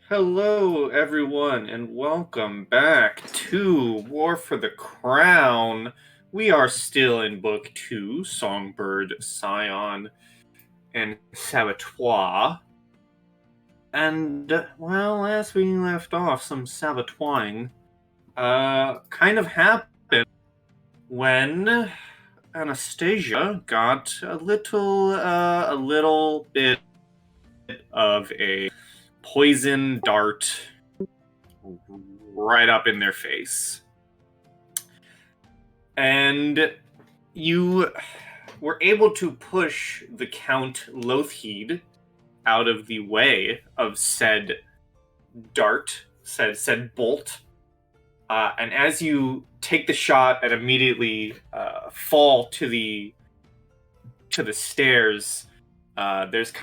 Hello, everyone, and welcome back to War for the Crown. We are still in Book 2, Songbird, Scion, and Saboteur. And, well, as we left off, some saboteuring kind of happened when Anastasia got a little bit of a poison dart right up in their face. And you were able to push the Count Lothheed out of the way of said dart, said bolt. And as you take the shot and immediately fall to the stairs, there's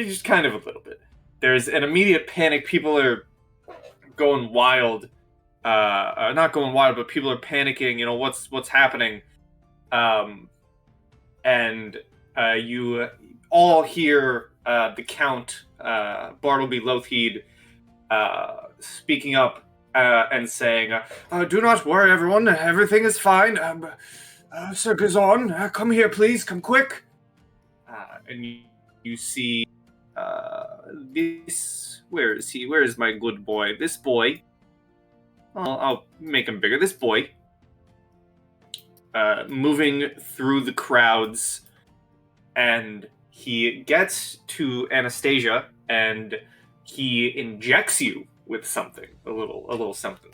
just kind of a little bit. There's an immediate panic. People are going wild. Not going wild, but people are panicking. You know what's happening, and you all hear the Count Bartleby Lothheed speaking up and saying, "Do not worry, everyone. Everything is fine. Sir Gazon, come here, please. Come quick." And you see this. Where is he? Where is my good boy? This boy. I'll make him bigger. This boy, moving through the crowds, and he gets to Anastasia, and he injects you with something, a little something.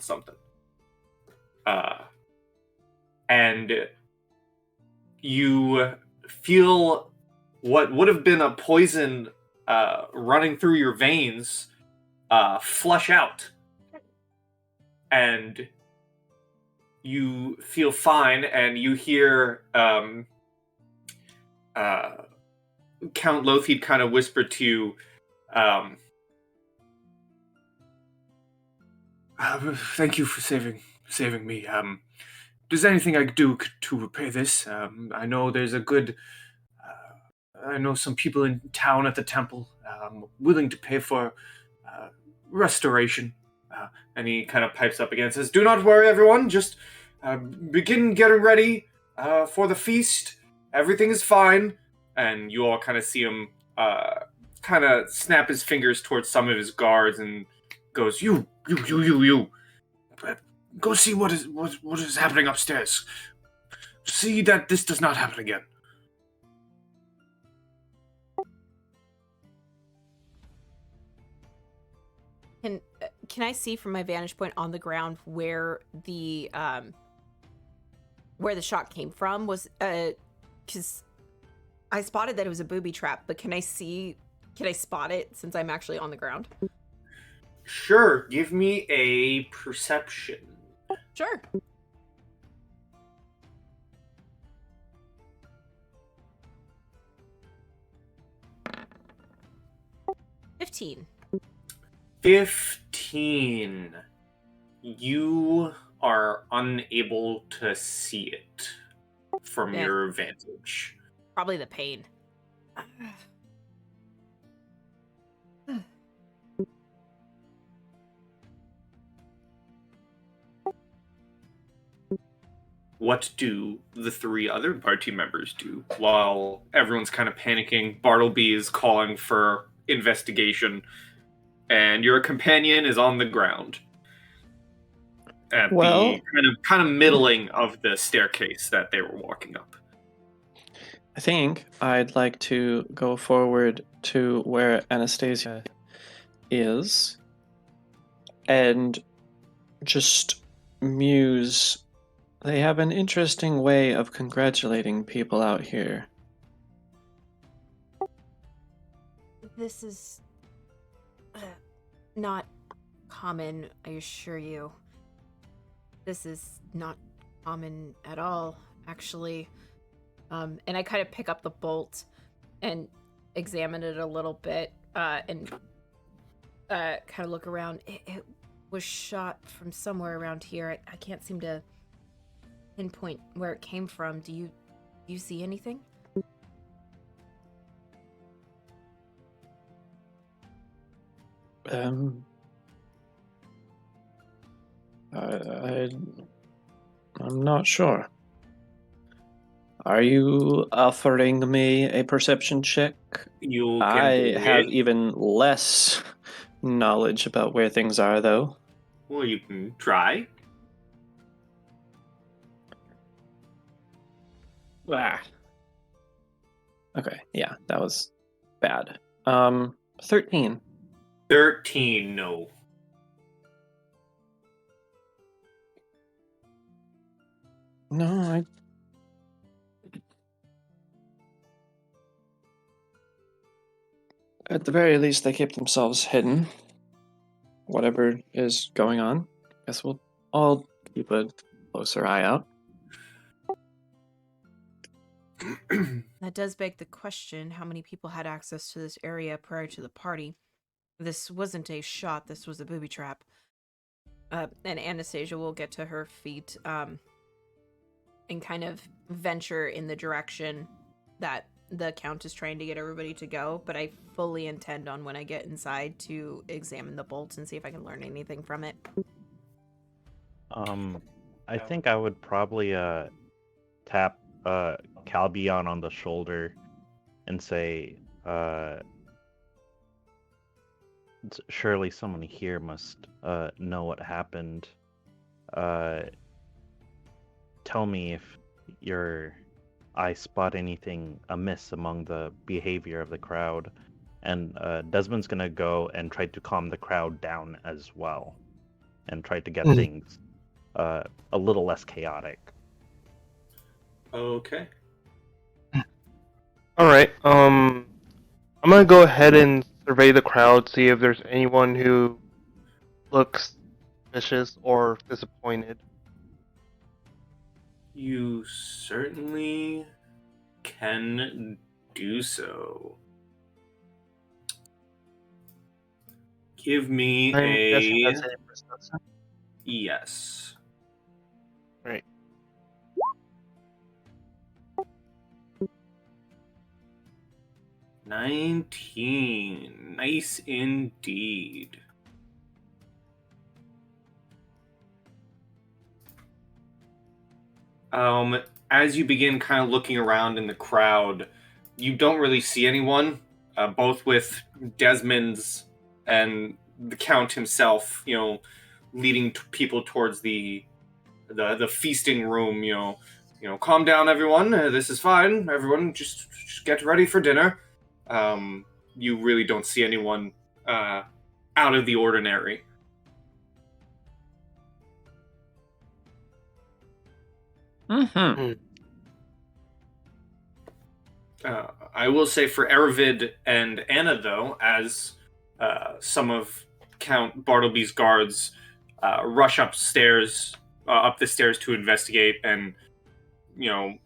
And you feel what would have been a poison running through your veins flush out. And you feel fine, and you hear Count Lothheed kind of whisper to you, "Thank you for saving me. There's anything I could do to repay this? I know there's a good. I know some people in town at the temple willing to pay for restoration." And he kind of pipes up again and says, "Do not worry, everyone. Just begin getting ready for the feast. Everything is fine." And you all kind of see him kind of snap his fingers towards some of his guards and goes, You. Go see what is happening upstairs. See that this does not happen again." Can I see from my vantage point on the ground where the shot came from? Was because I spotted that it was a booby trap, but can I spot it since I'm actually on the ground? Sure, give me a perception. Sure. 15. 15. You are unable to see it from your vantage. Probably the pain. What do the three other party members do? While everyone's kind of panicking, Bartleby is calling for investigation, and your companion is on the ground at the kind of middling of the staircase that they were walking up. I think I'd like to go forward to where Anastasia is and just muse. They have an interesting way of congratulating people out here. This is not common, I assure you. This is not common at all, actually. And I kind of pick up the bolt and examine it a little bit and kind of look around. It was shot from somewhere around here. I can't seem to pinpoint where it came from. Do you see anything? Um, I'm not sure. Are you offering me a perception check? You can I do have it. even less knowledge about where things are, though. Well, you can try. Ah. Okay, yeah, that was bad. 13. 13, no. No, at the very least, they keep themselves hidden. Whatever is going on, guess we'll all keep a closer eye out. That does beg the question, how many people had access to this area prior to the party? This wasn't a shot, this was a booby trap. And Anastasia will get to her feet and kind of venture in the direction that the Count is trying to get everybody to go, but I fully intend on when I get inside to examine the bolts and see if I can learn anything from it. I think I would probably tap Calbion on the shoulder and say, surely someone here must know what happened. Tell me if I spot anything amiss among the behavior of the crowd. And Desmond's gonna go and try to calm the crowd down as well, and try to get things a little less chaotic. Okay. All right. I'm gonna go ahead and survey the crowd, see if there's anyone who looks suspicious or disappointed. You certainly can do so. Give me I'm guessing a... that's a perception. Yes. Right. $19. Nice indeed. As you begin kind of looking around in the crowd, you don't really see anyone, both with Desmond's and the Count himself, leading people towards the feasting room, calm down, everyone. This is fine. Everyone, just get ready for dinner. You really don't see anyone out of the ordinary. Mm-hmm. I will say for Aravid and Anna, though, as some of Count Bartleby's guards rush up the stairs to investigate, and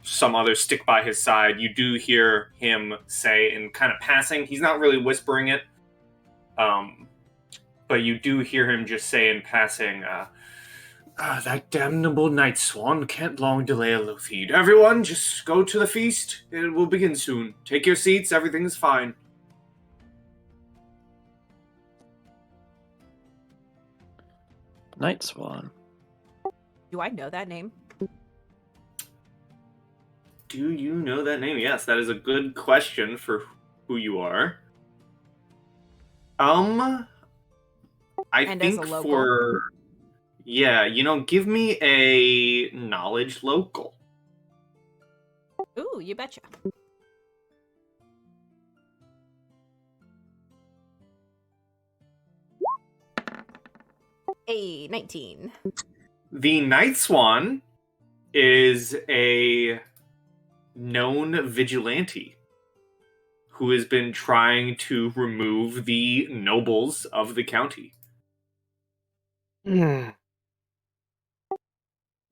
some others stick by his side, you do hear him say in kind of passing. He's not really whispering it, but you do hear him just say in passing, that damnable night swan can't long delay a loaf feed. Everyone, just go to the feast. It will begin soon. Take your seats. Everything's fine. Night Swan. Do I know that name? Do you know that name? Yes, that is a good question for who you are. I And think as a local? for... Yeah, give me a knowledge local. Ooh, you betcha. A 19. The Night Swan is a known vigilante who has been trying to remove the nobles of the county.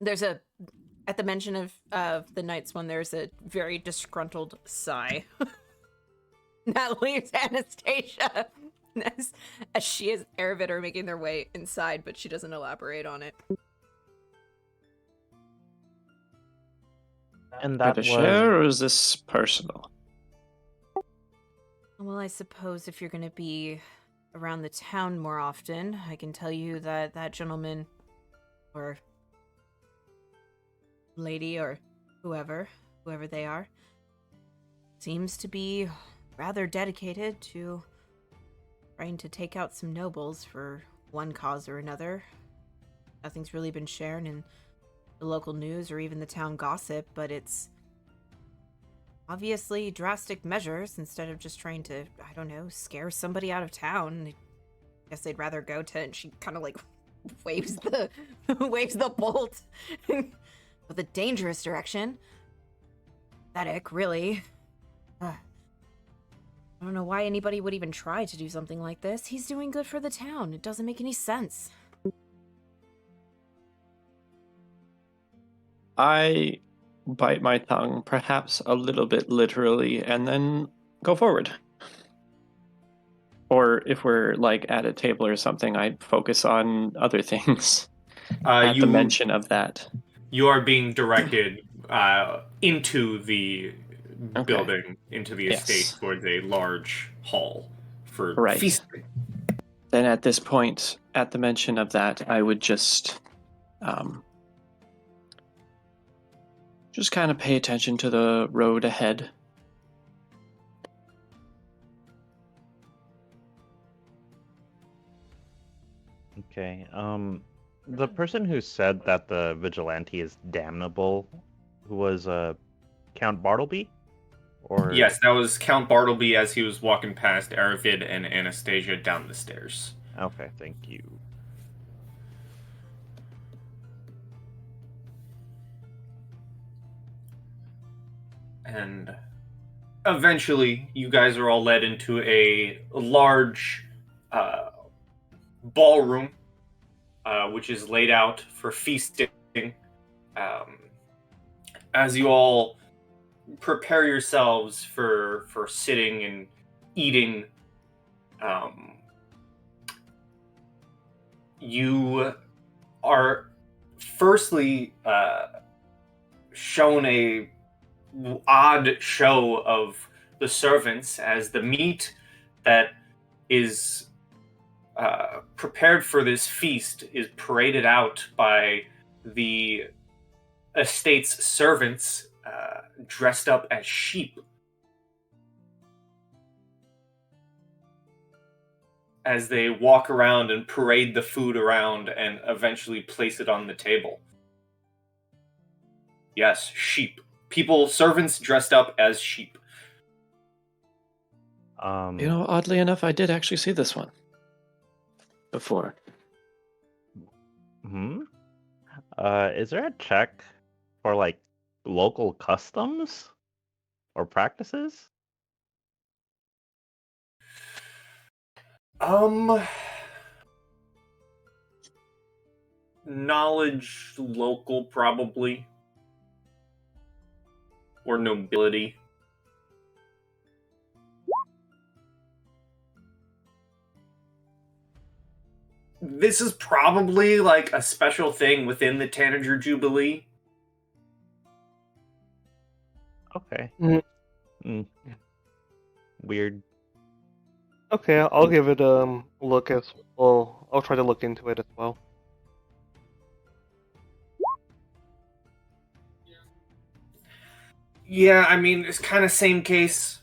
There's at the mention of the Night Swan, there's a very disgruntled sigh. That leaves Anastasia as she and Aravid are making their way inside, but she doesn't elaborate on it. And Are that to was share, or is this personal? Well, I suppose if you're going to be around the town more often, I can tell you that that gentleman or lady or whoever they are, seems to be rather dedicated to trying to take out some nobles for one cause or another. Nothing's really been shared in the local news or even the town gossip, but it's obviously drastic measures instead of just trying to, I don't know, scare somebody out of town. I guess they'd rather go to, and she kind of like waves the waves the bolt with a dangerous direction. Pathetic, really. I don't know why anybody would even try to do something like this. He's doing good for the town. It doesn't make any sense. I bite my tongue, perhaps a little bit literally, and then go forward. Or if we're like at a table or something, I focus on other things at the mention of that. You are being directed into the building, into the estate, Yes. towards a large hall for Right. feasting. Then at this point, at the mention of that, I would just kind of pay attention to the road ahead. Okay. The person who said that the vigilante is damnable, who was Count Bartleby, or Yes, that was Count Bartleby as he was walking past Aravid and Anastasia down the stairs. Okay, thank you. And eventually, you guys are all led into a large ballroom, which is laid out for feasting. As you all prepare yourselves for sitting and eating, you are firstly shown a odd show of the servants as the meat that is prepared for this feast is paraded out by the estate's servants dressed up as sheep as they walk around and parade the food around and eventually place it on the table. Yes, sheep. People, servants dressed up as sheep. Oddly enough, I did actually see this one before. Is there a check for like local customs or practices? Knowledge local, probably. Or nobility. This is probably like a special thing within the Tanager Jubilee. Okay. Mm-hmm. Weird. Okay, I'll give it a look as well. I'll try to look into it as well. Yeah, I mean, it's kind of same case.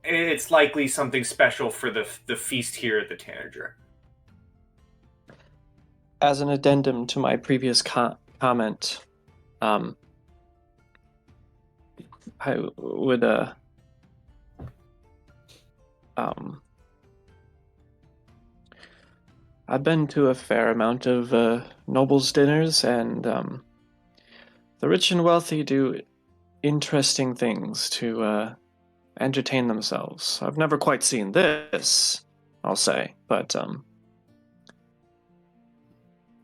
It's likely something special for the feast here at the Tanager. As an addendum to my previous comment, I would I've been to a fair amount of nobles' dinners, and the rich and wealthy do interesting things to entertain themselves. I've never quite seen this, I'll say, but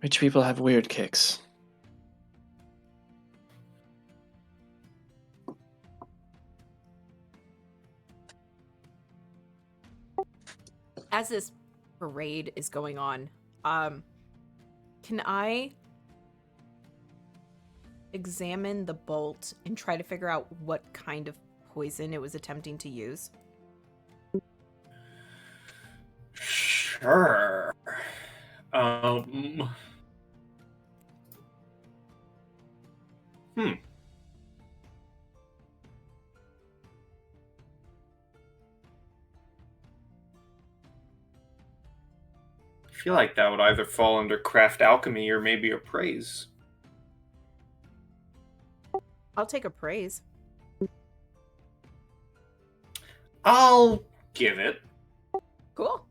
rich people have weird kicks. As this parade is going on, can I examine the bolt and try to figure out what kind of poison it was attempting to use? Her. Um. Hmm. I feel like that would either fall under craft alchemy or maybe appraise. I'll take a praise. I'll give it. Cool.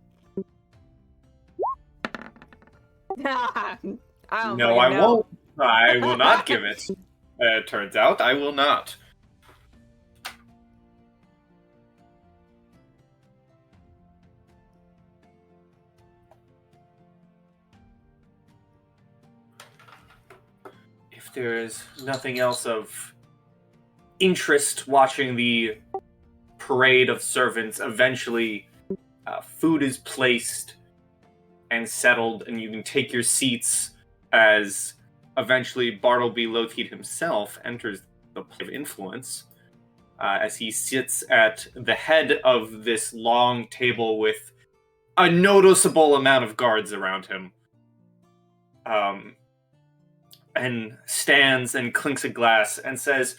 I don't No, fucking I know. won't. I will not give it. It turns out I will not. If there is nothing else of interest watching the parade of servants, eventually food is placed and settled, and you can take your seats as eventually Bartleby Lothheed himself enters the play of influence as he sits at the head of this long table with a noticeable amount of guards around him. And stands and clinks a glass and says,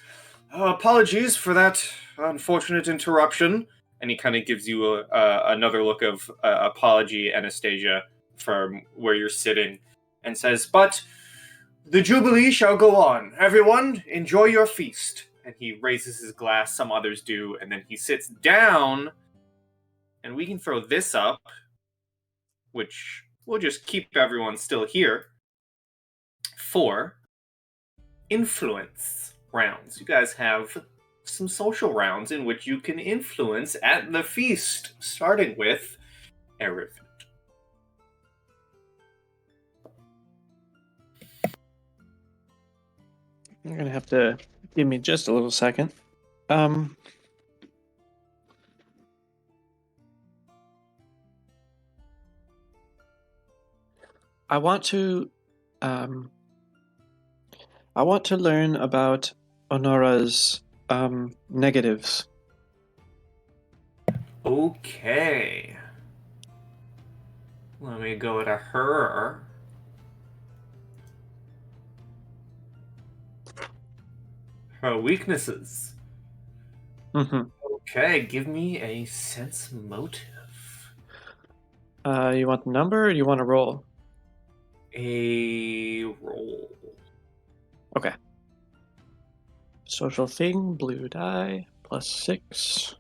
apologies for that unfortunate interruption. And he kind of gives you another look of apology, Anastasia, from where you're sitting, and says, but the Jubilee shall go on. Everyone, enjoy your feast. And he raises his glass, some others do, and then he sits down, and we can throw this up, which will just keep everyone still here, for influence rounds. You guys have some social rounds in which you can influence at the feast, starting with Erev. You're gonna have to give me just a little second. I want to learn about Honora's negatives. Okay. Let me go to her. Her weaknesses. Mm-hmm. Okay, give me a sense motive. You want the number or you want to roll? A roll. Okay. Social thing, blue die, +6.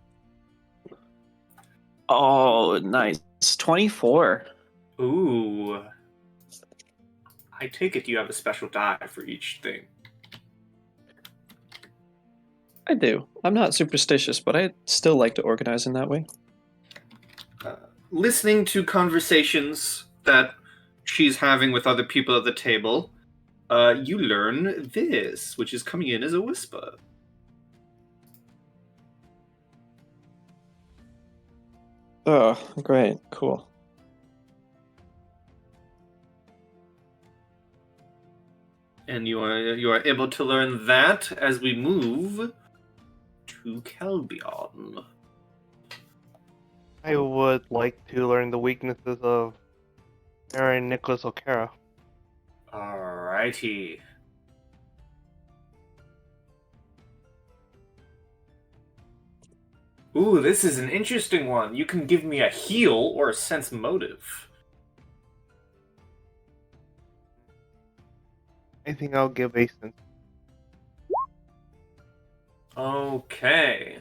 Oh, nice. 24. Ooh. I take it you have a special die for each thing. I do. I'm not superstitious, but I still like to organize in that way. Listening to conversations that she's having with other people at the table, you learn this, which is coming in as a whisper. Oh, great. Cool. And you are able to learn that as we move to Kelbion. I would like to learn the weaknesses of Aaron Nicholas O'Cara. Alrighty. Ooh, this is an interesting one. You can give me a heal or a sense motive. I think I'll give a sense. Okay.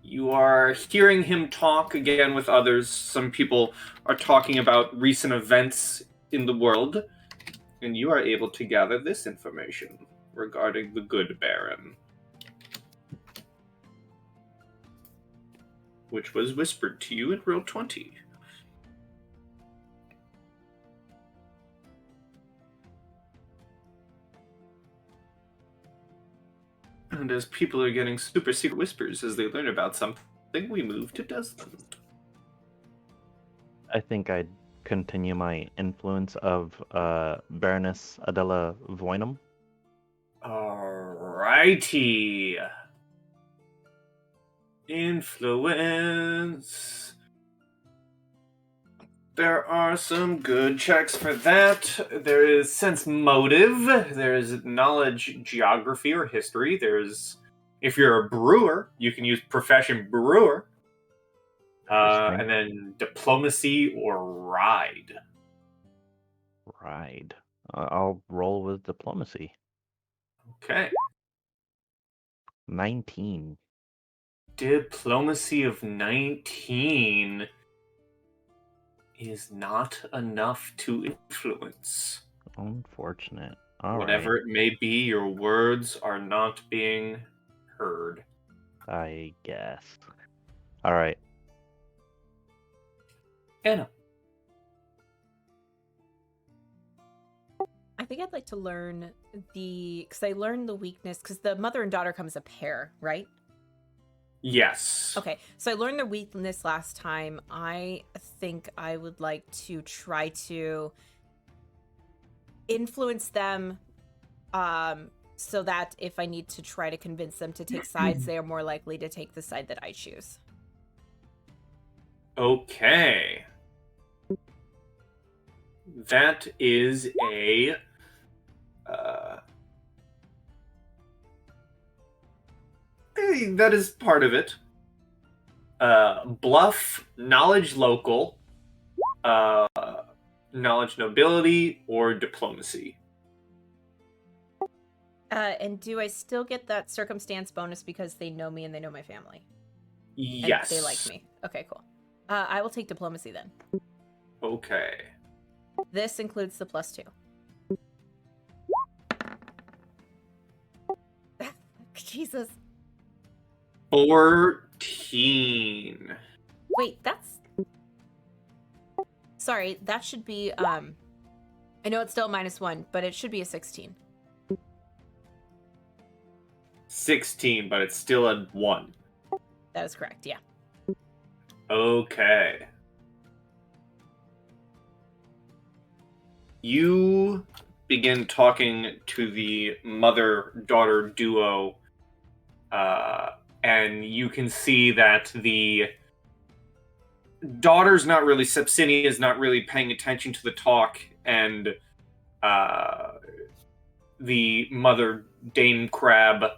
You are hearing him talk again with others. Some people are talking about recent events in the world, and you are able to gather this information regarding the Good Baron, which was whispered to you in Roll 20. And as people are getting super secret whispers as they learn about something, we move to Desmond. I think I'd continue my influence of Baroness Adela Voynam. Alrighty. Influence. there are some good checks for that. There is sense motive. There is knowledge geography or history. There's, if you're a brewer, you can use profession brewer. Interesting. And then diplomacy or ride. Ride. I'll roll with diplomacy. Okay. 19. Diplomacy of 19 is not enough to influence. Unfortunate. All Whatever right. it may be, your words are not being heard. I guess. All right. Anna. I think I'd like to learn because I learned the weakness, because the mother and daughter come as a pair, right? Yes. Okay, so I learned their weakness last time. I think I would like to try to influence them, so that if I need to try to convince them to take sides, they are more likely to take the side that I choose. Okay. That is a... that is part of it. Bluff, knowledge local, knowledge nobility, or diplomacy. And do I still get that circumstance bonus because they know me and they know my family? Yes. And they like me. Okay, cool. I will take diplomacy then. Okay. This includes the +2. Jesus. 14. Wait, that's... Sorry, that should be, I know it's still -1, but it should be a 16. 16, but it's still a 1. That is correct, yeah. Okay. You begin talking to the mother-daughter duo, and you can see that the daughter's not really, Sepsinia's not really paying attention to the talk, and the mother, Dame Crab,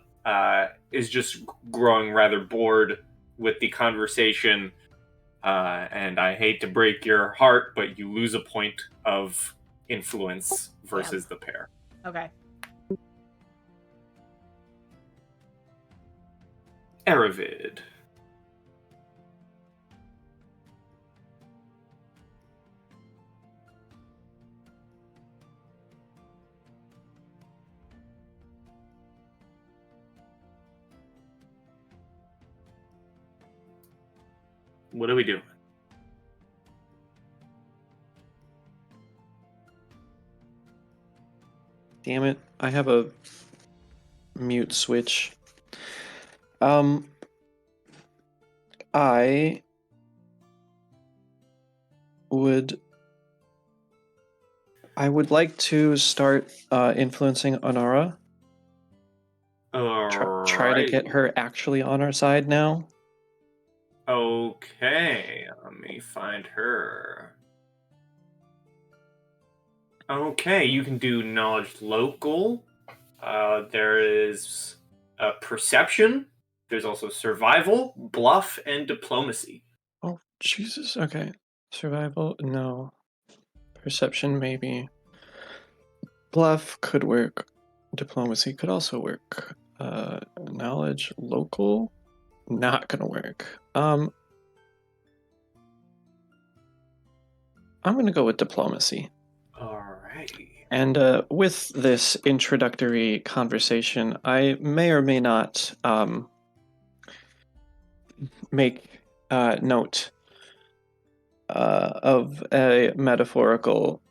is just growing rather bored with the conversation, and I hate to break your heart, but you lose a point of influence versus the pair. Okay. Aravid. What are we doing? Damn it, I have a mute switch. I would like to start influencing Honora. Try to get her actually on our side now. Okay, let me find her. Okay, you can do knowledge local. There is perception. There's also survival, bluff, and diplomacy. Oh, Jesus. Okay. Survival? No. Perception, maybe. Bluff could work. Diplomacy could also work. Knowledge local? Not gonna work. I'm gonna go with diplomacy. Alrighty. And with this introductory conversation, I may or may not make note of a metaphorical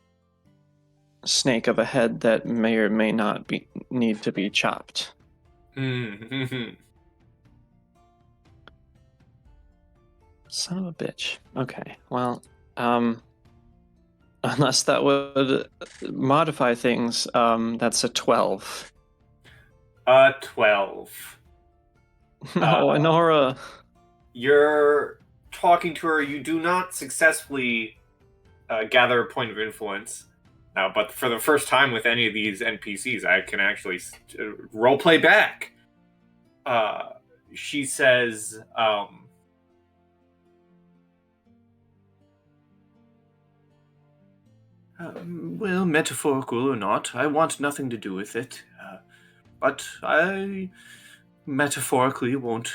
snake of a head that may or may not need to be chopped. Mm-hmm. Son of a bitch. Okay, well, unless that would modify things, that's a 12. 12. No, Honora. You're talking to her. You do not successfully gather a point of influence. But for the first time with any of these NPCs, I can actually roleplay back. She says, well, metaphorical or not, I want nothing to do with it. But I metaphorically won't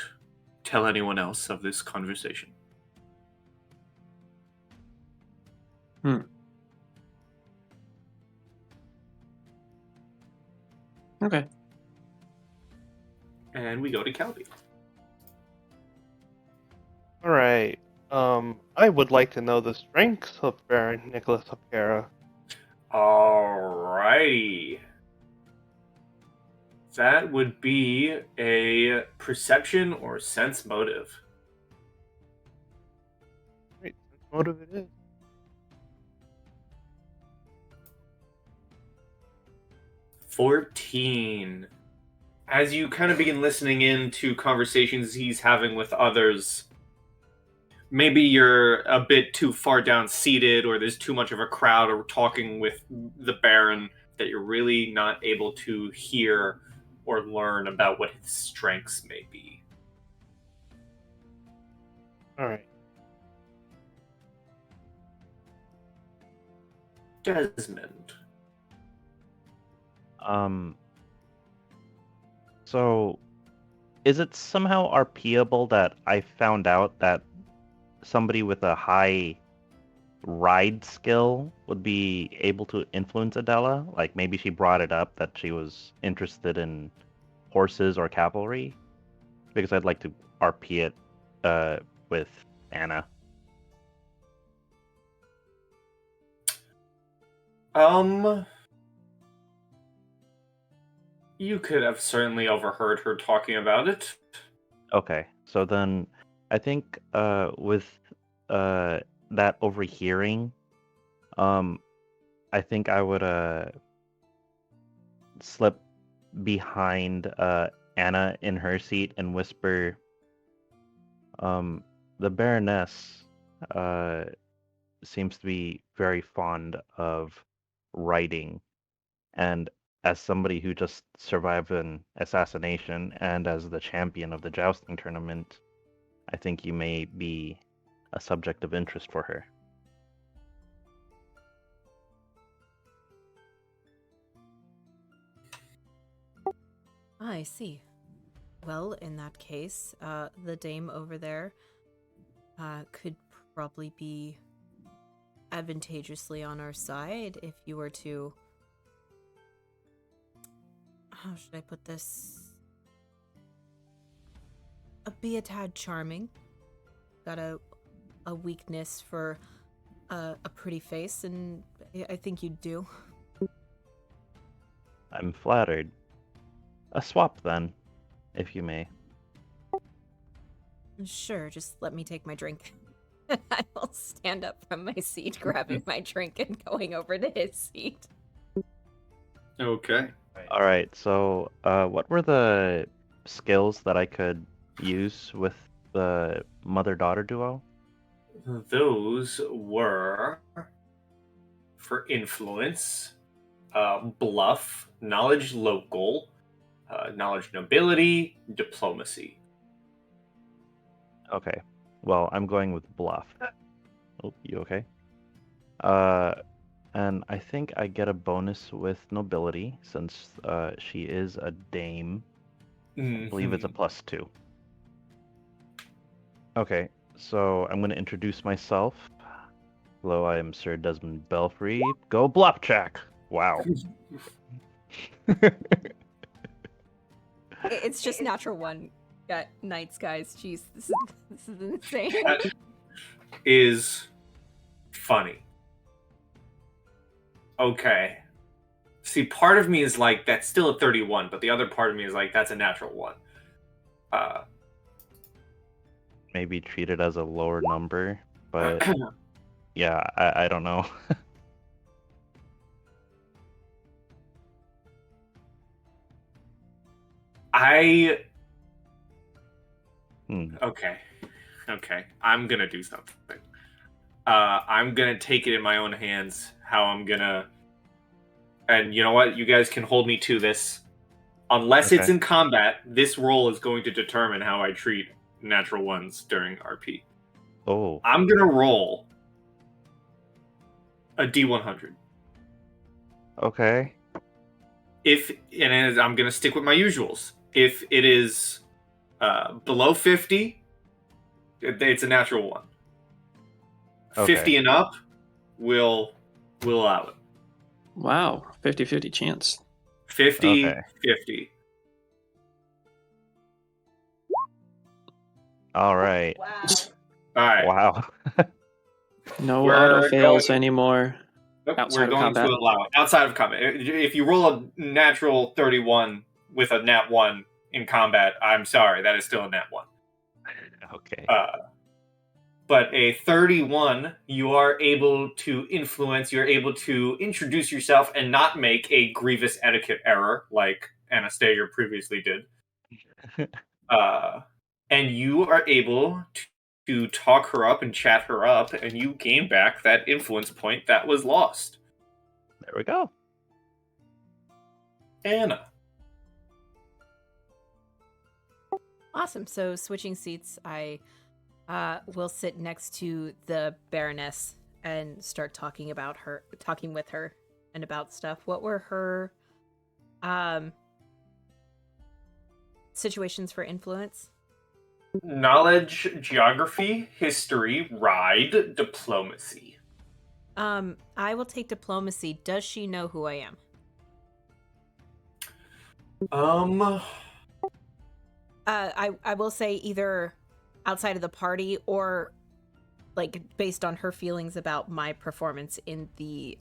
tell anyone else of this conversation. Okay. And we go to Calby. All right. I would like to know the strengths of Baron Nicholas O'Hara. Alrighty. That would be a perception or sense motive. Great. What motive it is? 14. As you kind of begin listening in to conversations he's having with others, maybe you're a bit too far down seated, or there's too much of a crowd, or talking with the Baron that you're really not able to hear or learn about what his strengths may be. All right. Desmond. So, is it somehow RPable that I found out that somebody with a high ride skill would be able to influence Adela? Like maybe she brought it up that she was interested in horses or cavalry? Because I'd like to RP it with Anna. You could have certainly overheard her talking about it. Okay, so then I think with that overhearing, I think I would slip behind Anna in her seat and whisper, the Baroness seems to be very fond of writing, and as somebody who just survived an assassination and as the champion of the jousting tournament, I think you may be a subject of interest for her. I see. Well, in that case, the dame over there could probably be advantageously on our side if you were to... How should I put this? Be a tad charming. Got a weakness for a pretty face, and I think you'd do. I'm flattered. A swap, then, if you may. Sure, just let me take my drink. I will stand up from my seat, grabbing my drink and going over to his seat. Okay. All right, so what were the skills that I could use with the mother-daughter duo? Those were for influence, bluff, knowledge local, knowledge nobility, diplomacy. Okay, well, I'm going with bluff. Oh, you okay? And I think I get a bonus with nobility since she is a dame. I believe it's a +2. Okay, so I'm going to introduce myself. Hello, I am Sir Desmond Belfry. Go bluff check! Wow. It's just natural one. Got knights, guys. Jeez, this is insane. That is funny. Okay. See, part of me is like, that's still a 31, but the other part of me is like, that's a natural 1. Maybe treat it as a lower number, but yeah, I don't know. Okay. I'm gonna do something. I'm gonna take it in my own hands. How I'm gonna, and you know what? You guys can hold me to this. Unless it's Okay. in combat, this roll is going to determine how I treat natural ones during RP. Oh, I'm gonna roll a D100. okay. I'm gonna stick with my usuals. If it is below 50, it's a natural one. Okay. 50 and up, we'll allow it. Wow, 50-50 chance. 50, Okay. 50. All right. Wow. All right. Wow. No We're auto fails going- anymore. Nope, Outside we're of going combat. to allow it. Outside of combat. If you roll a natural 31 with a nat 1 in combat, I'm sorry, that is still a nat 1. Okay. But a 31, you are able to influence, you're able to introduce yourself and not make a grievous etiquette error like Anastasia previously did. And you are able to talk her up and chat her up, and you gain back that influence point that was lost. There we go. Anna. Awesome. So switching seats, I will sit next to the Baroness and start talking with her and about stuff. What were her situations for influence? Knowledge, geography, history, ride, diplomacy. I will take diplomacy. Does she know who I am? I will say either outside of the party or like based on her feelings about my performance in the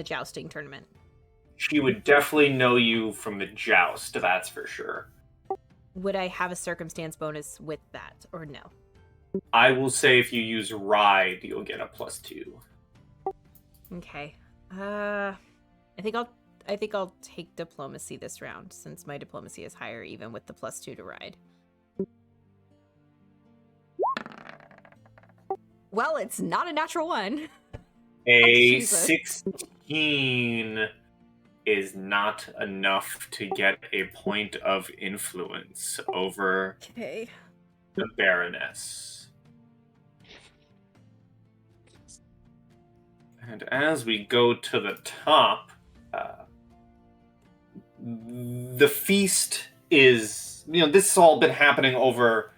jousting tournament. She would definitely know you from the joust, that's for sure. Would I have a circumstance bonus with that or no? I will say if you use ride, you'll get a +2. Okay. I think I'll take diplomacy this round since my diplomacy is higher even with the +2 to ride. Well, it's not a natural one. A Jesus. 16 is not enough to get a point of influence over Okay. the Baroness. And as we go to the top, the feast is, this has all been happening over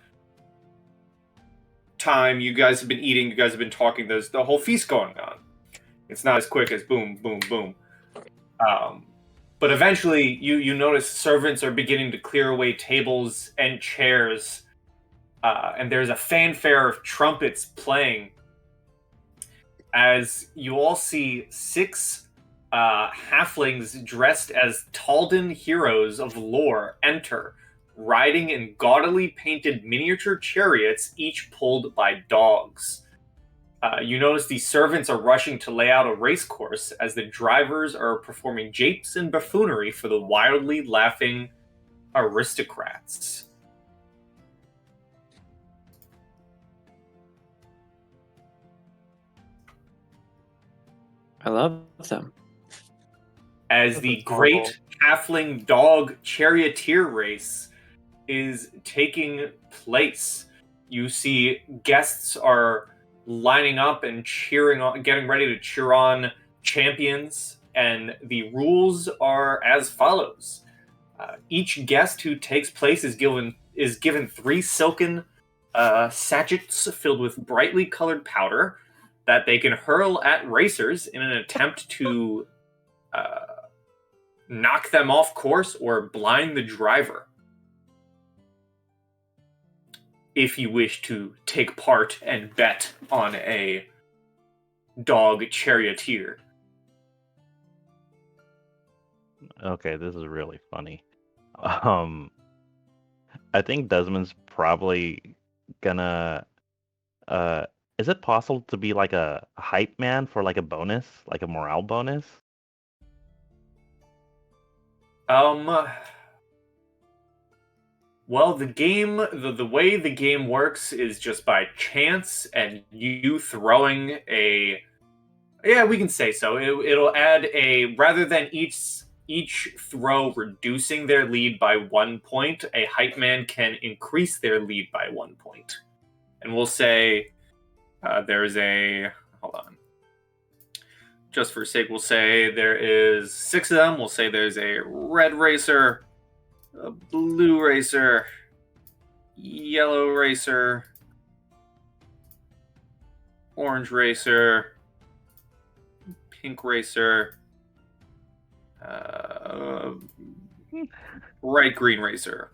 time. You guys have been eating, you guys have been talking, there's the whole feast going on. It's not as quick as boom, boom, boom. But eventually, you notice servants are beginning to clear away tables and chairs, and there's a fanfare of trumpets playing as you all see 6 halflings dressed as Taldan heroes of lore enter, riding in gaudily painted miniature chariots, each pulled by dogs. You notice the servants are rushing to lay out a race course as the drivers are performing japes and buffoonery for the wildly laughing aristocrats. I love them. As the great halfling dog charioteer race is taking place, you see guests are lining up and cheering on, getting ready to cheer on champions, and the rules are as follows. Each guest who takes place is given 3 silken sachets filled with brightly colored powder that they can hurl at racers in an attempt to knock them off course or blind the driver. If you wish to take part and bet on a dog charioteer. Okay, this is really funny. I think Desmond's probably gonna. Is it possible to be like a hype man for like a bonus, like a morale bonus? Well, the way the game works is just by chance, and you throwing a. Yeah, we can say so. It'll add a rather than each throw reducing their lead by 1 point. A hype man can increase their lead by 1 point, and we'll say there's a hold on. Just for sake, we'll say there is 6 of them. We'll say there's a red racer, a blue racer, yellow racer, orange racer, pink racer, bright green racer.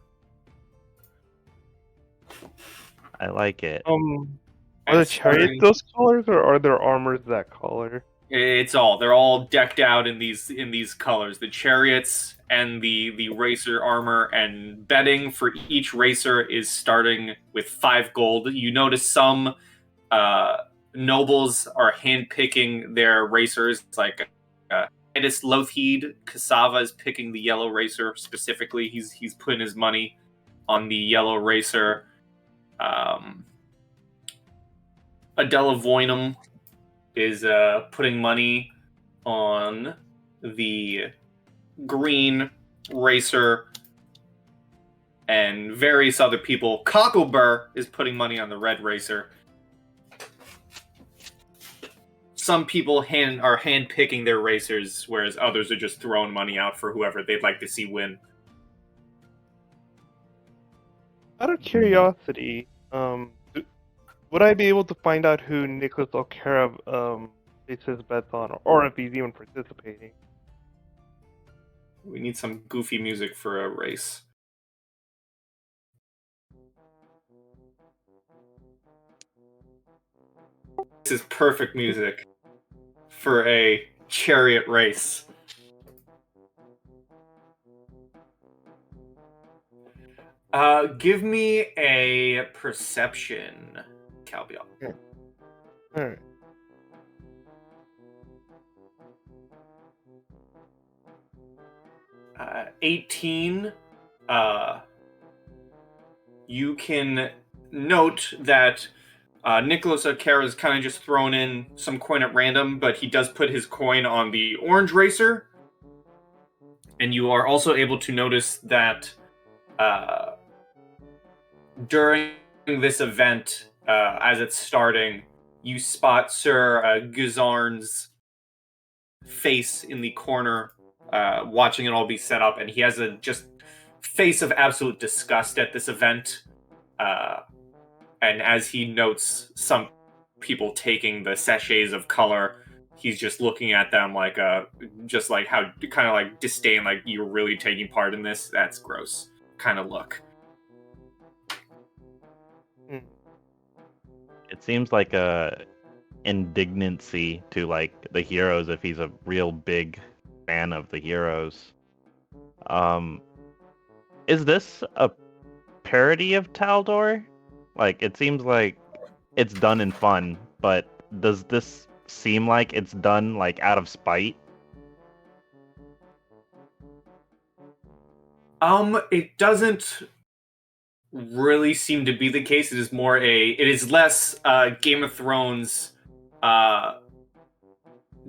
I like it. Are the And chariots starting- those colors, or are their armors that color? They're all decked out in these colors. The chariots and the racer armor, and betting for each racer is starting with 5 gold. You notice some nobles are handpicking their racers, like Titus Lothheed Cassava is picking the yellow racer specifically. He's putting his money on the yellow racer. Adela Voynam is putting money on the green racer, and various other people. Cocklebur is putting money on the red racer. Some people are hand picking their racers, whereas others are just throwing money out for whoever they'd like to see win. Out of curiosity, would I be able to find out who Nicholas O'Kara places his bets on, or if he's even participating? We need some goofy music for a race. This is perfect music for a chariot race. Give me a perception, Calbion. Alright. Uh, 18. You can note that Nicholas O'Kara is kind of just thrown in some coin at random, but he does put his coin on the orange racer. And you are also able to notice that during this event, as it's starting, you spot Sir Guzarn's face in the corner, watching it all be set up, and he has a just face of absolute disgust at this event. And as he notes some people taking the sachets of color, he's just looking at them like just like how kind of like disdain, like you're really taking part in this. That's gross kind of look. It seems like a indignancy to like the heroes if he's a real big fan of the heroes. Is this a parody of Taldor? Like, it seems like it's done in fun, but does this seem like it's done like out of spite? It doesn't really seem to be the case. It is less Game of Thrones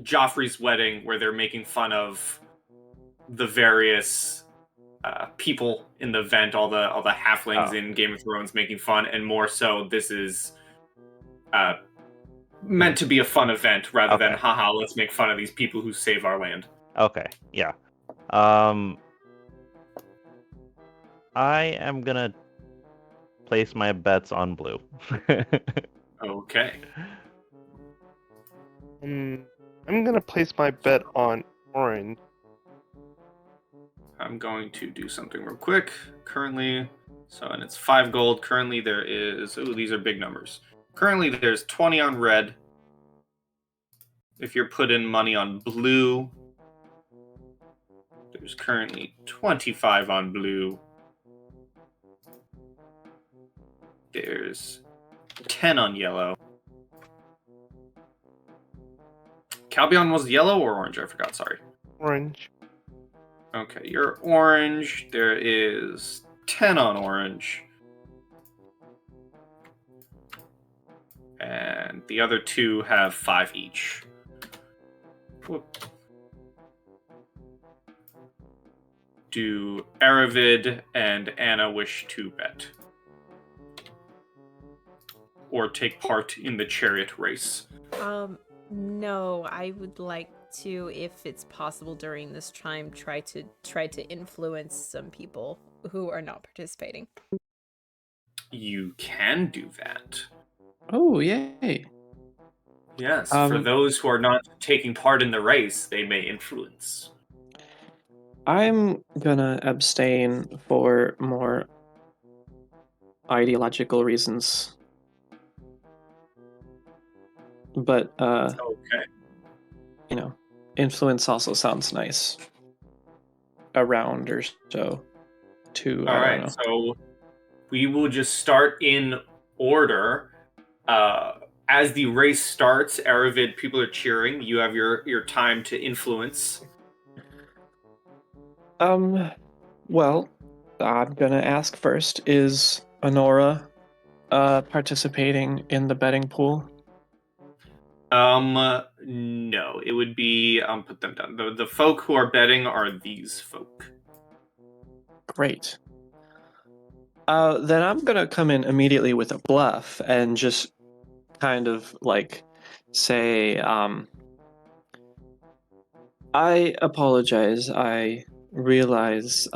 Joffrey's wedding, where they're making fun of the various people in the event, all the halflings in Game of Thrones making fun, and more so this is meant to be a fun event rather than haha, let's make fun of these people who save our land. Okay, yeah. I am gonna place my bets on blue. Okay. I'm gonna place my bet on orange. I'm going to do something real quick. Currently, and it's 5 gold. Currently there is, these are big numbers. Currently there's 20 on red. If you're putting money on blue, there's currently 25 on blue. There's 10 on yellow. Calbion was yellow or orange? I forgot, sorry. Orange. Okay, you're orange. There is 10 on orange. And the other 2 have 5 each. Whoop. Do Aravid and Anna wish to bet? Or take part in the chariot race? No, I would like to, if it's possible during this time, try to influence some people who are not participating. You can do that. Oh, yay. Yes, for those who are not taking part in the race, they may influence. I'm gonna abstain for more ideological reasons. But, Okay. influence also sounds nice. A round or so. 2, All I right, don't know. so we will just start in order. As the race starts, Aravid, people are cheering. You have your time to influence. Well, I'm gonna ask first, is Honora participating in the betting pool? No, it would be put them down. The folk who are betting are these folk. Great. Then I'm gonna come in immediately with a bluff and just kind of like say, I apologize. I realize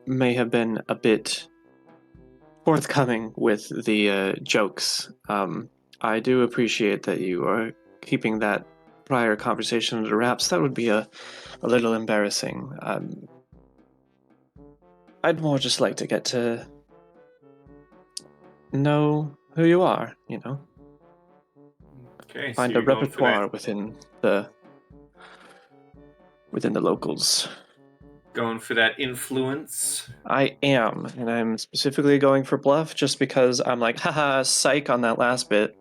may have been a bit forthcoming with the jokes. I do appreciate that you are keeping that prior conversation under wraps. That would be a little embarrassing. I'd more just like to get to know who you are, Okay, so find a you're going for that. repertoire within the locals. Going for that influence. I am, and I'm specifically going for bluff just because I'm like, haha, psych on that last bit.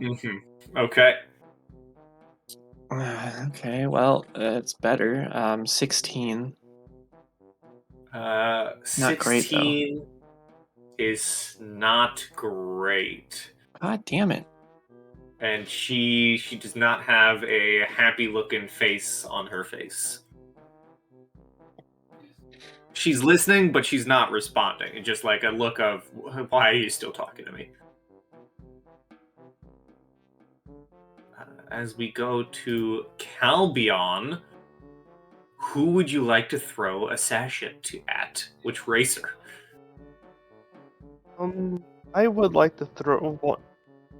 Okay. Okay, well, it's better. 16. Not great, though. 16 is not great. God damn it. And she does not have a happy looking face on her face. She's listening, but she's not responding. It's just like a look of, why are you still talking to me? As we go to Calbion, who would you like to throw a sachet at? Which racer? I would like to throw one,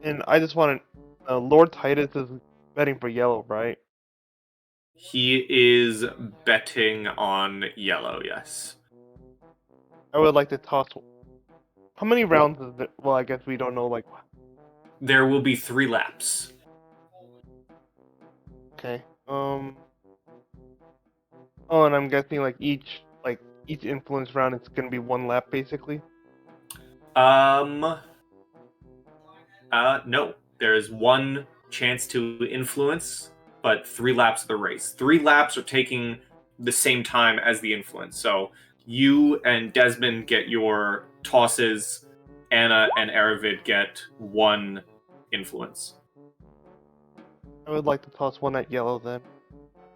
and I just want to. Lord Titus is betting for yellow, right? He is betting on yellow, yes. I would like to toss. How many rounds is it? Well, I guess we don't know. Like, There will be 3 laps. okay. Oh, and I'm guessing each influence round it's gonna be 1 lap basically. No. There's 1 chance to influence, but 3 laps of the race. 3 laps are taking the same time as the influence. So you and Desmond get your tosses. Anna and Aravid get 1 influence. I would like to toss one at yellow then.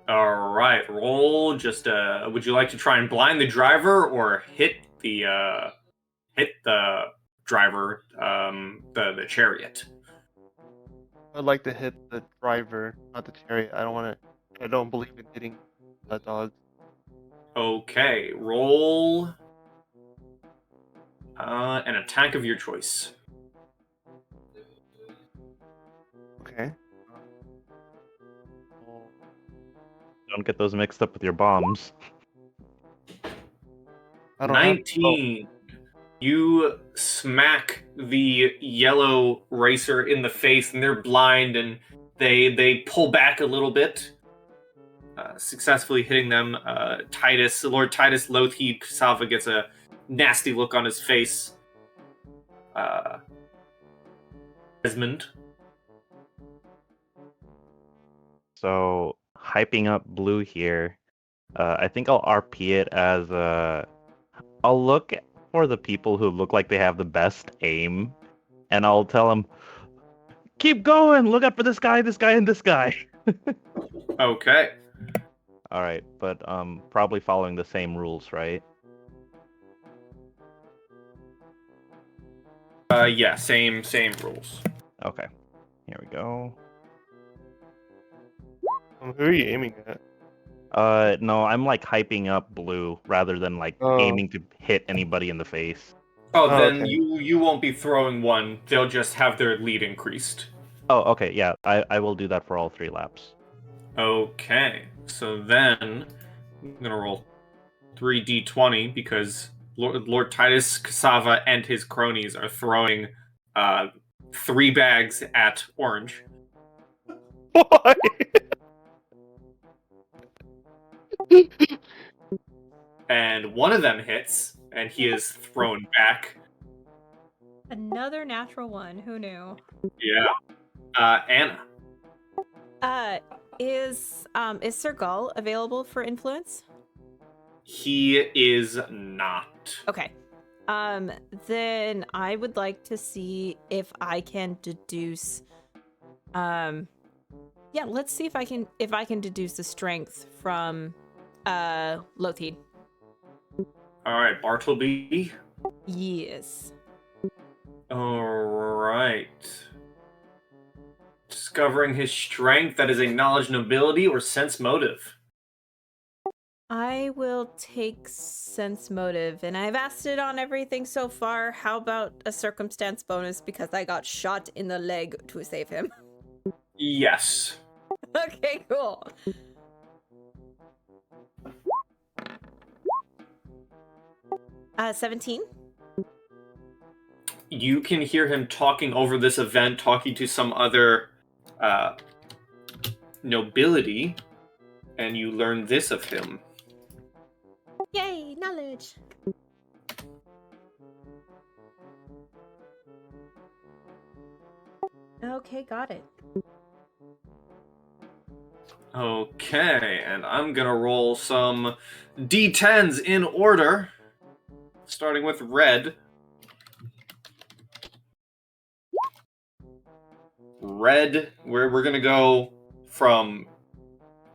All right, roll. Just would you like to try and blind the driver or hit the driver, the chariot? I'd like to hit the driver, not the chariot. I don't believe in hitting the dogs. Okay, roll an attack of your choice. Okay. Don't get those mixed up with your bombs. I don't 19. You smack the yellow racer in the face, and they're blind, and they pull back a little bit, successfully hitting them. Lord Titus Lothheed Salva gets a nasty look on his face. Desmond. So, hyping up blue here, I think I'll RP it as I'll look for the people who look like they have the best aim, and I'll tell them, keep going, look out for this guy, and this guy. Okay. All right, but probably following the same rules, right? Yeah, same rules. Okay, here we go. Who are you aiming at? No, I'm like hyping up blue rather than like Oh. aiming to hit anybody in the face. Oh, Oh, then okay. you won't be throwing one. They'll just have their lead increased. Oh, okay, yeah, I will do that for all 3 laps. Okay, so then I'm gonna roll 3d20 because Lord Titus Cassava and his cronies are throwing 3 bags at Orange. Why? And one of them hits, and he is thrown back. Another natural one. Who knew? Yeah. Anna. Is Sir Gull available for influence? He is not. Okay. Then I would like to see if I can deduce. Yeah, let's see if I can deduce the strength from Lothid. All right, Bartleby. Yes. All right. Discovering his strength, that is a knowledge, nobility, or sense motive. I will take sense motive, and I've asked it on everything so far. How about a circumstance bonus because I got shot in the leg to save him? Yes. Okay, cool. Uh, 17. You can hear him talking over this event, talking to some other nobility, and you learn this of him. Yay, knowledge. Okay, got it. Okay, and I'm gonna roll some d10s in order, starting with red. Red, we're gonna go from,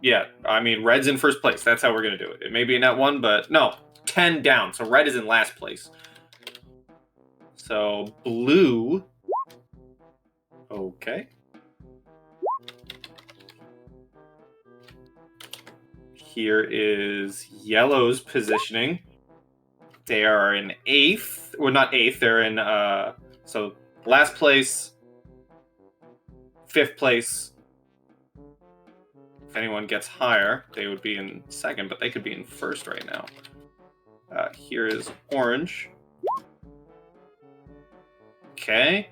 yeah, I mean, red's in first place. That's how we're gonna do it. It may be a net 1, but no, 10 down. So red is in last place. So blue. Okay. Here is yellow's positioning. They are in 8th. Well, not 8th. They're in, so last place, 5th place. If anyone gets higher, they would be in 2nd, but they could be in 1st right now. Here is orange. Okay.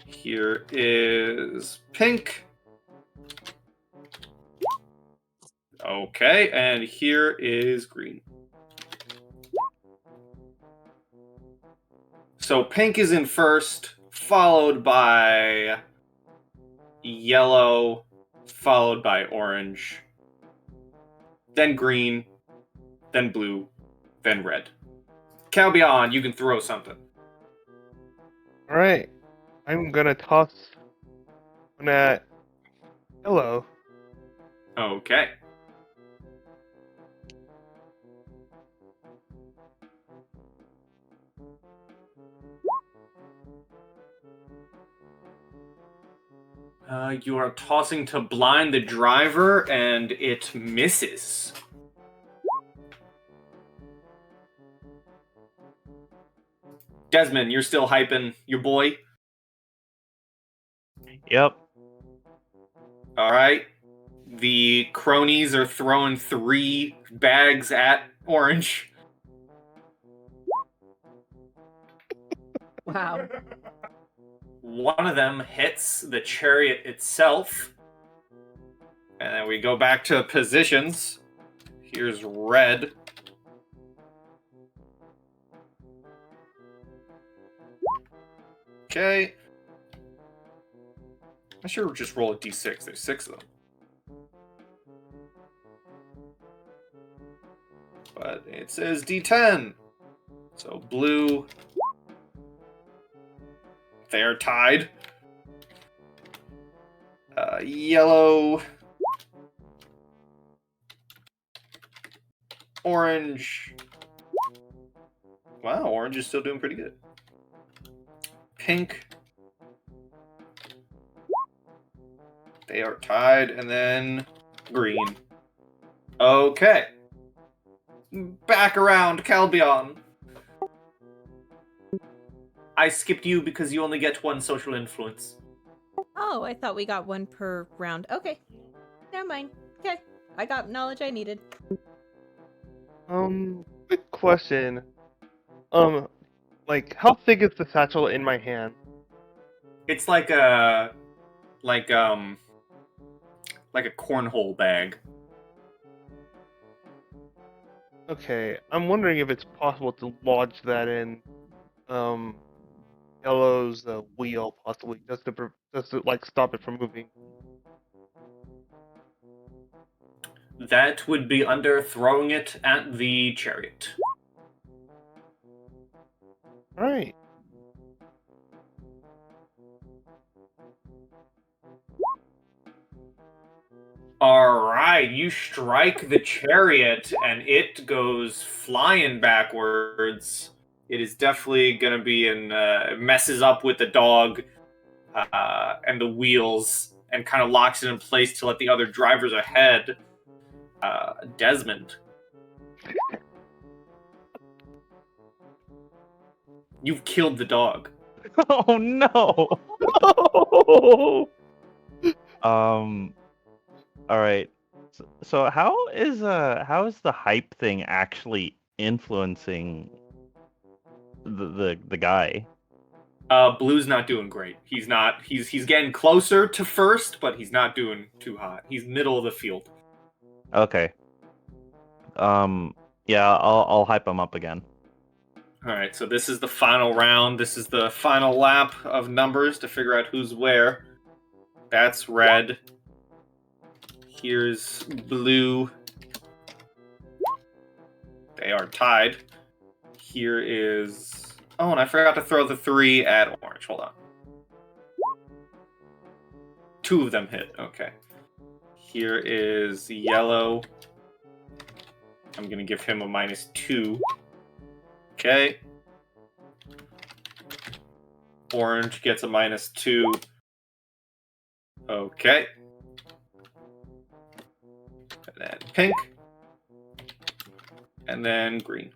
Here is pink. Okay, and here is green. So pink is in 1st, followed by yellow, followed by orange, then green, then blue, then red. Calbion, you can throw something. Alright. I'm gonna toss one at hello. Okay. You are tossing to blind the driver, and it misses. Desmond, you're still hyping your boy? Yep. All right. The cronies are throwing 3 bags at Orange. Wow. One of them hits the chariot itself. And then we go back to positions. Here's red. Okay. I should just roll a d6. There's 6 of them. But it says d10. So blue. They are tied. Yellow. Orange. Wow, orange is still doing pretty good. Pink. They are tied, and then green. Okay. Back around, Calbion. I skipped you because you only get one social influence. Oh, I thought we got one per round. Okay. Never mind. Okay. I got knowledge I needed. Quick question. Like, how thick is the satchel in my hand? It's like a cornhole bag. Okay, I'm wondering if it's possible to lodge that in, Yellow's wheel, possibly, just to like stop it from moving. That would be under throwing it at the chariot. All right. Alright, you strike the chariot and it goes flying backwards. It is definitely gonna be messes up with the dog and the wheels and kind of locks it in place to let the other drivers ahead. Desmond. You've killed the dog. Oh no. All right. So how is the hype thing actually influencing the guy? Blue's not doing great. He's getting closer to first, but he's not doing too hot. He's middle of the field. Okay. Yeah, I'll hype him up again. Alright, so this is the final round. This is the final lap of numbers to figure out who's where. That's red. Here's blue. They are tied. Here is... Oh, and I forgot to throw the 3 at orange. Hold on. 2 of them hit. Okay. Here is yellow. I'm going to give him a -2. Okay. Orange gets a -2. Okay. And then pink. And then green.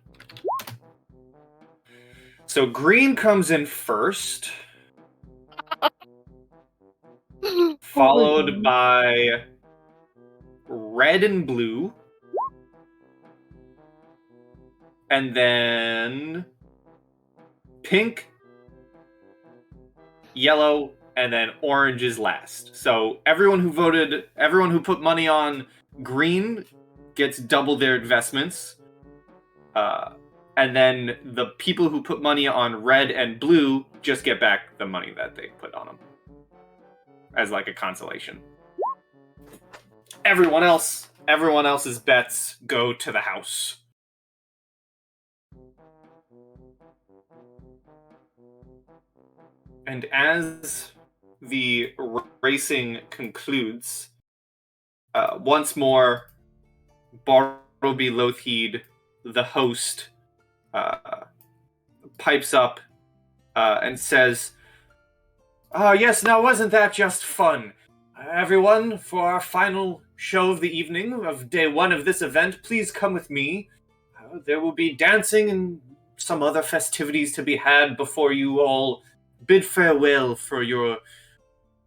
So green comes in first. Followed by red and blue. And then pink, yellow, and then orange is last. So everyone who put money on green gets double their investments. And then the people who put money on red and blue just get back the money that they put on them. As like a consolation. Everyone else's bets go to the house. And as the racing concludes, once more, Bartleby Lothheed, the host, pipes up and says, yes, now wasn't that just fun? Everyone, for our final show of the evening of day 1 of this event, please come with me. There will be dancing and some other festivities to be had before you all bid farewell for your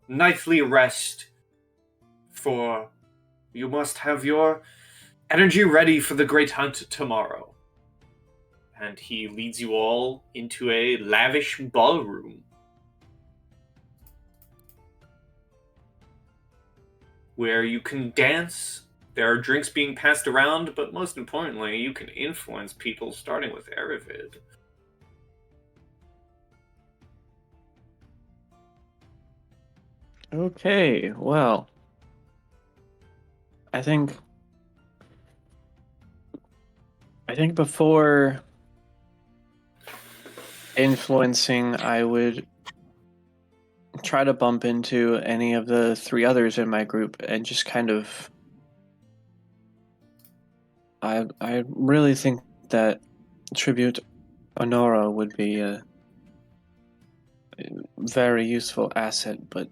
nightly rest, for you must have your energy ready for the great hunt tomorrow. And he leads you all into a lavish ballroom, where you can dance. There are drinks being passed around, but most importantly, you can influence people, starting with Aravid. Okay, well, I think before influencing, I would try to bump into any of the 3 others in my group and just kind of. I really think that Tribute Honora would be a very useful asset, but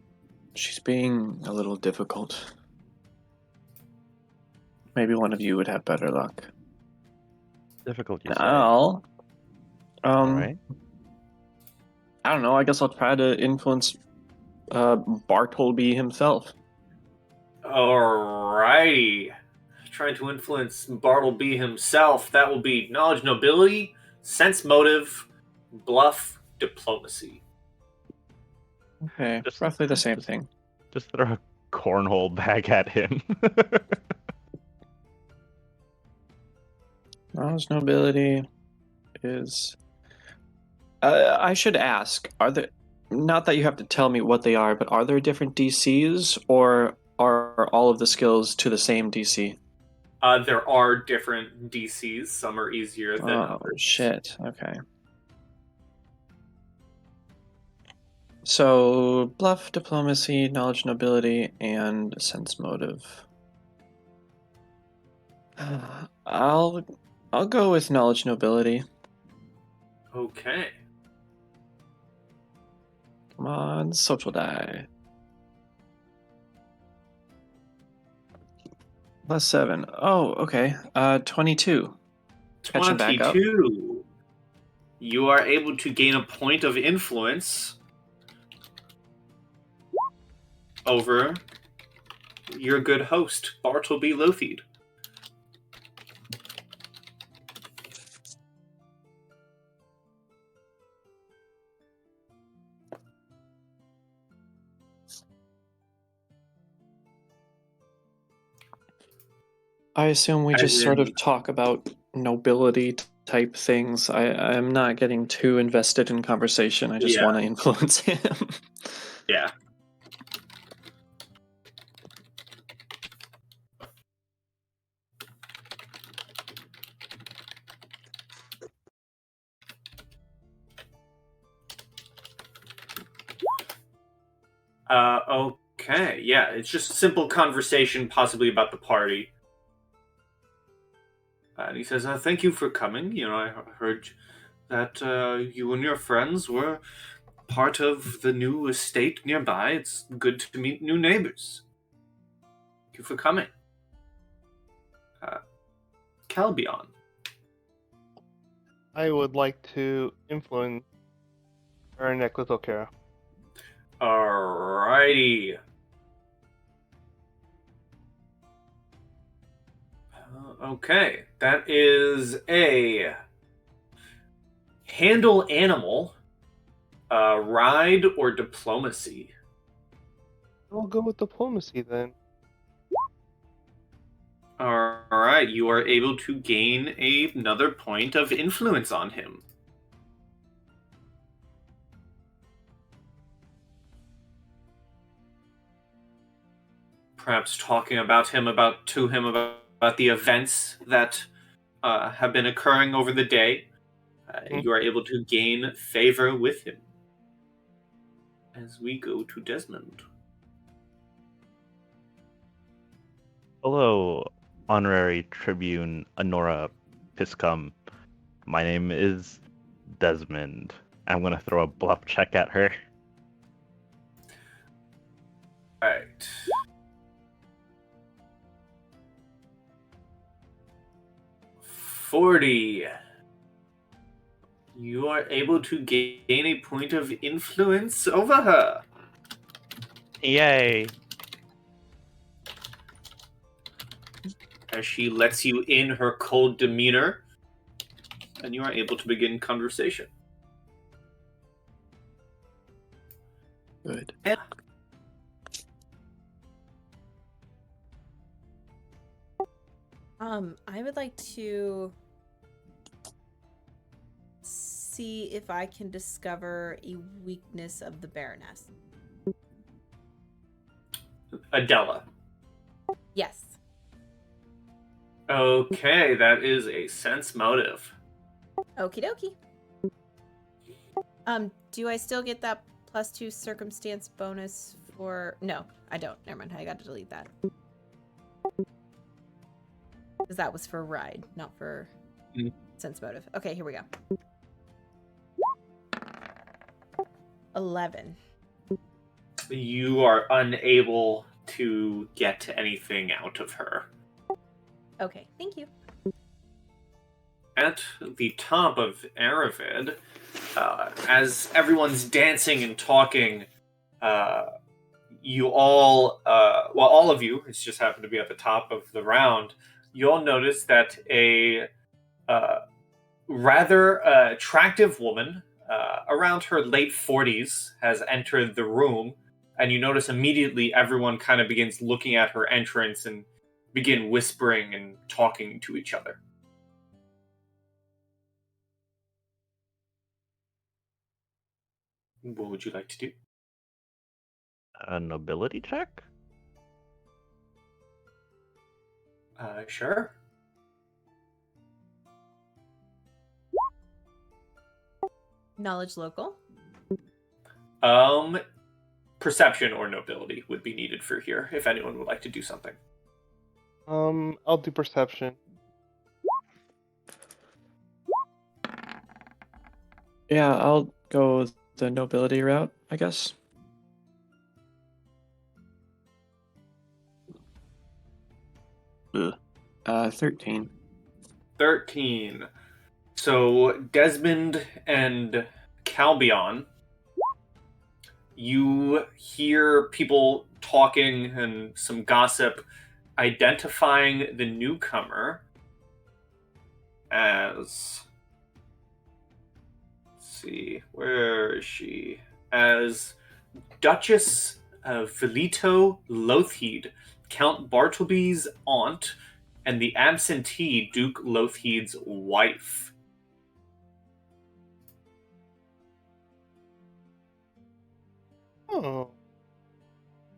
she's being a little difficult. Maybe one of you would have better luck. Difficult, you say. I'll, All right. I don't know. I guess I'll try to influence Bartleby himself. Alrighty. Trying to influence Bartleby himself. That will be knowledge, nobility, sense, motive, bluff, diplomacy. Okay, Just- roughly the same thing. Just throw a cornhole bag at him. Knowledge nobility is. I should ask: Are there? Not that you have to tell me what they are, but are there different DCs, or are all of the skills to the same DC? There are different DCs. Some are easier than Oh others. shit! Okay. So bluff, diplomacy, knowledge, nobility, and sense motive. I'll go with knowledge, nobility. Okay. Come on, social die. +7. Oh, okay. 22. Catching back up. 22. You are able to gain a point of influence over your good host, Bartleby Lothied. I assume we As just sort in- of talk about nobility type things. I'm not getting too invested in conversation. I just Yeah. want to influence him. Yeah. Okay. Yeah, it's just simple conversation, possibly about the party. And he says, thank you for coming. You know, I heard that you and your friends were part of the new estate nearby. It's good to meet new neighbors. Thank you for coming. Calbion. I would like to influence Aranek with Okara. Alrighty. Okay, that is a handle animal, ride, or diplomacy. I'll go with diplomacy then. Alright, you are able to gain another point of influence on him. Perhaps talking about him about the events that have been occurring over the day. You are able to gain favor with him. As we go to Desmond. Hello, honorary tribune Honora Piscum. My name is Desmond. I'm gonna throw a bluff check at her. Alright. $40. You are able to gain a point of influence over her. Yay! As she lets you in her cold demeanor, and you are able to begin conversation. Good. I would like to see if I can discover a weakness of the Baroness. Adela. Yes. Okay, that is a sense motive. Okie dokie. Do I still get that +2 circumstance bonus for... No, I don't. Never mind. I got to delete that. Because that was for ride, not for sense motive. Okay, here we go. 11. You are unable to get anything out of her. Okay, thank you. At the top of Aravid, as everyone's dancing and talking, you all, well, all of you, it's just happened to be at the top of the round, you all notice that a rather attractive woman, around her late 40s, has entered the room, and you notice immediately everyone kind of begins looking at her entrance and begin whispering and talking to each other. What would you like to do? A nobility check? Sure. Knowledge local. Perception or nobility would be needed for here, if anyone would like to do something. I'll do perception. Yeah, I'll go the nobility route, I guess. Ugh. 13. 13. So, Desmond and Calbion, you hear people talking and some gossip identifying the newcomer as... Let's see, where is she? As Duchess Velito Lothheed, Count Bartleby's aunt, and the absentee Duke Lothheed's wife. Oh.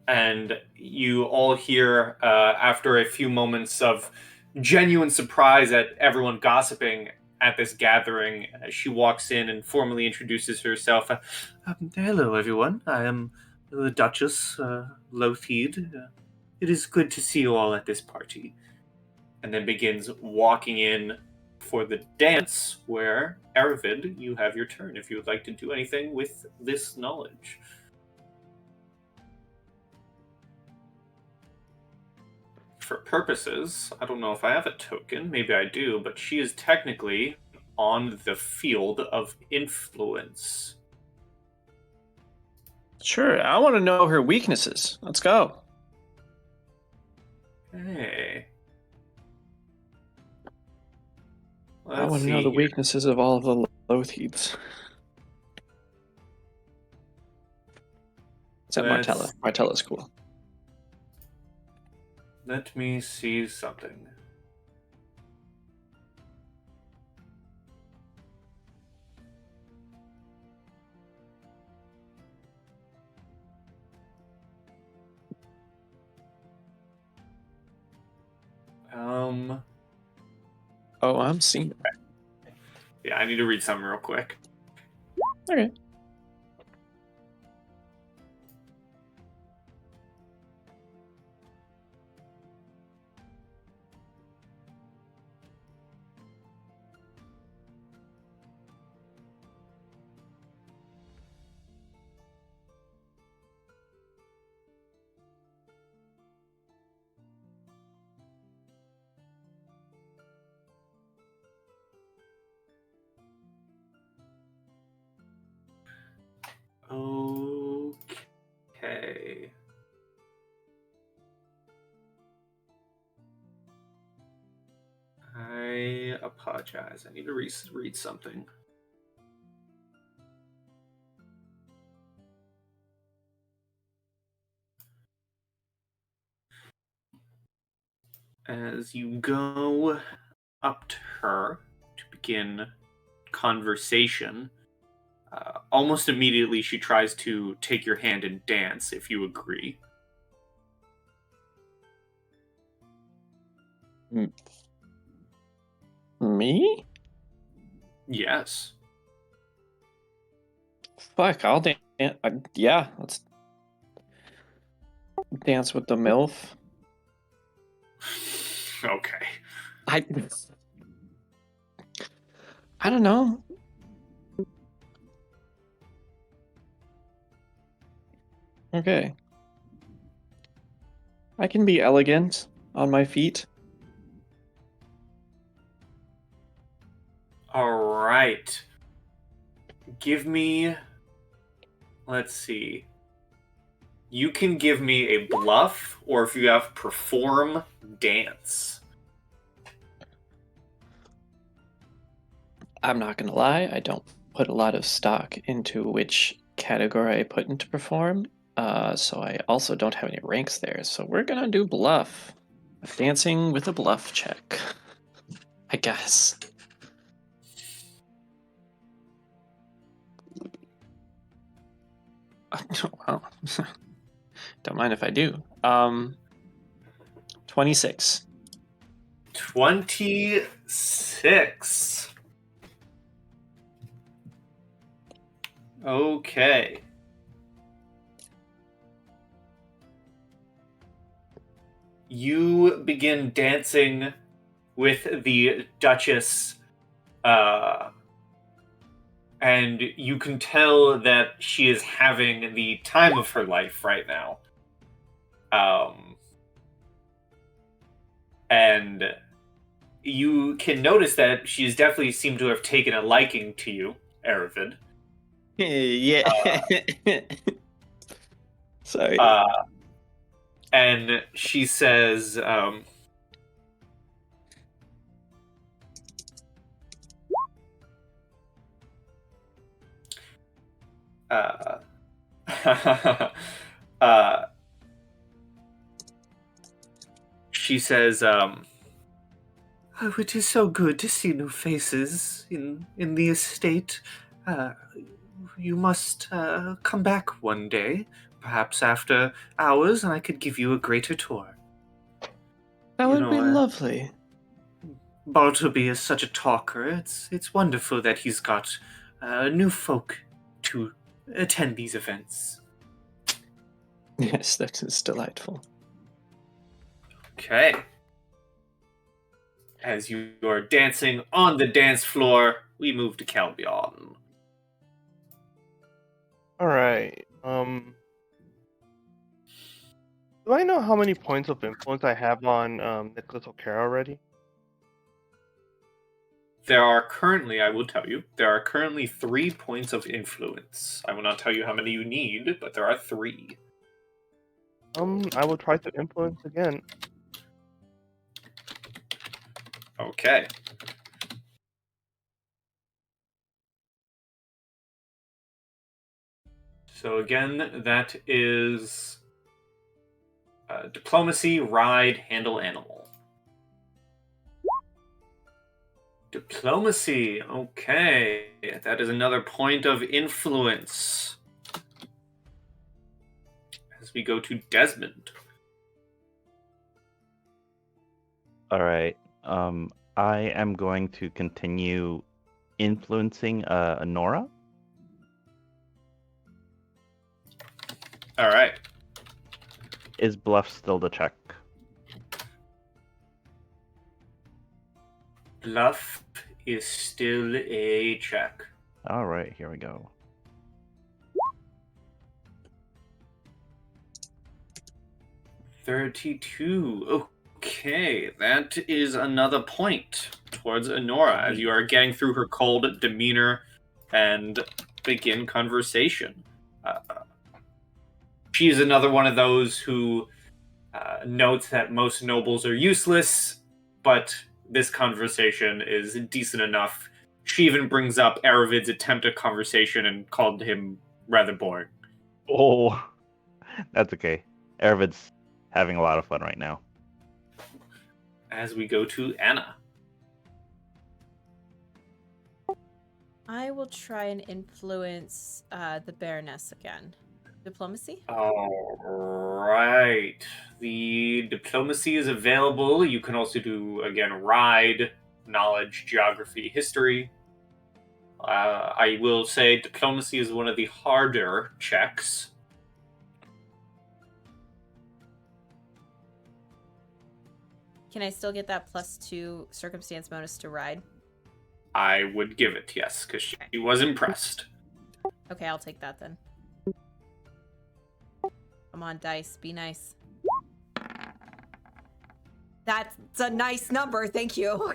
And you all hear, after a few moments of genuine surprise at everyone gossiping at this gathering, she walks in and formally introduces herself. Hello, everyone. I am the Duchess Lothheed. It is good to see you all at this party. And then begins walking in for the dance, where, Aravid, you have your turn if you would like to do anything with this knowledge. For purposes, I don't know if I have a token, maybe I do, but she is technically on the field of influence. Sure, I want to know her weaknesses. Let's go. Hey. I want to know the weaknesses of all of the Lothheeds. Except Martella. Martella's cool. Let me see something. Oh, I'm seeing it. Yeah, I need to read something real quick. Okay. Okay. I apologize. I need to read something. As you go up to her to begin conversation, almost immediately she tries to take your hand and dance, if you agree. Me? Yes. Fuck, I'll dance. Yeah, let's dance with the MILF. Okay. I don't know. Okay. I can be elegant on my feet. All right. Give me. Let's see. You can give me a bluff, or if you have perform, dance. I'm not gonna lie, I don't put a lot of stock into which category I put into perform. So I also don't have any ranks there. So we're gonna do bluff. Dancing with a bluff check. I guess. Well, don't mind if I do. 26. 26. Okay. You begin dancing with the Duchess, and you can tell that she is having the time of her life right now. And you can notice that she's definitely seemed to have taken a liking to you, Aravid. Yeah. Sorry. And she says, she says, oh, it is so good to see new faces in the estate. You must come back one day, perhaps after hours, and I could give you a greater tour. That would be lovely. Bartleby is such a talker. It's wonderful that he's got new folk to attend these events. Yes, that is delightful. Okay. As you are dancing on the dance floor, we move to Calbion. Alright, do I know how many points of influence I have on Nicholas O'Carroll already? There are currently, I will tell you, there are currently 3 points of influence. I will not tell you how many you need, but there are 3. I will try to influence again. Okay. So again, that is diplomacy, ride, handle animal. Diplomacy. Okay. That is another point of influence. As we go to Desmond. All right. I am going to continue influencing Nora. All right. Is bluff still the check? Bluff is still a check. All right, here we go. $32. Okay, that is another point towards Honora as you are getting through her cold demeanor and begin conversation. She is another one of those who notes that most nobles are useless, but this conversation is decent enough. She even brings up Aravid's attempt at conversation and called him rather boring. Oh, that's okay. Aravid's having a lot of fun right now. As we go to Anna. I will try and influence the Baroness again. Diplomacy? All right. The diplomacy is available. You can also do, again, ride, knowledge, geography, history. I will say diplomacy is one of the harder checks. Can I still get that +2 circumstance bonus to ride? I would give it, yes, because she was impressed. Okay, I'll take that then. Come on, dice. Be nice. That's a nice number. Thank you.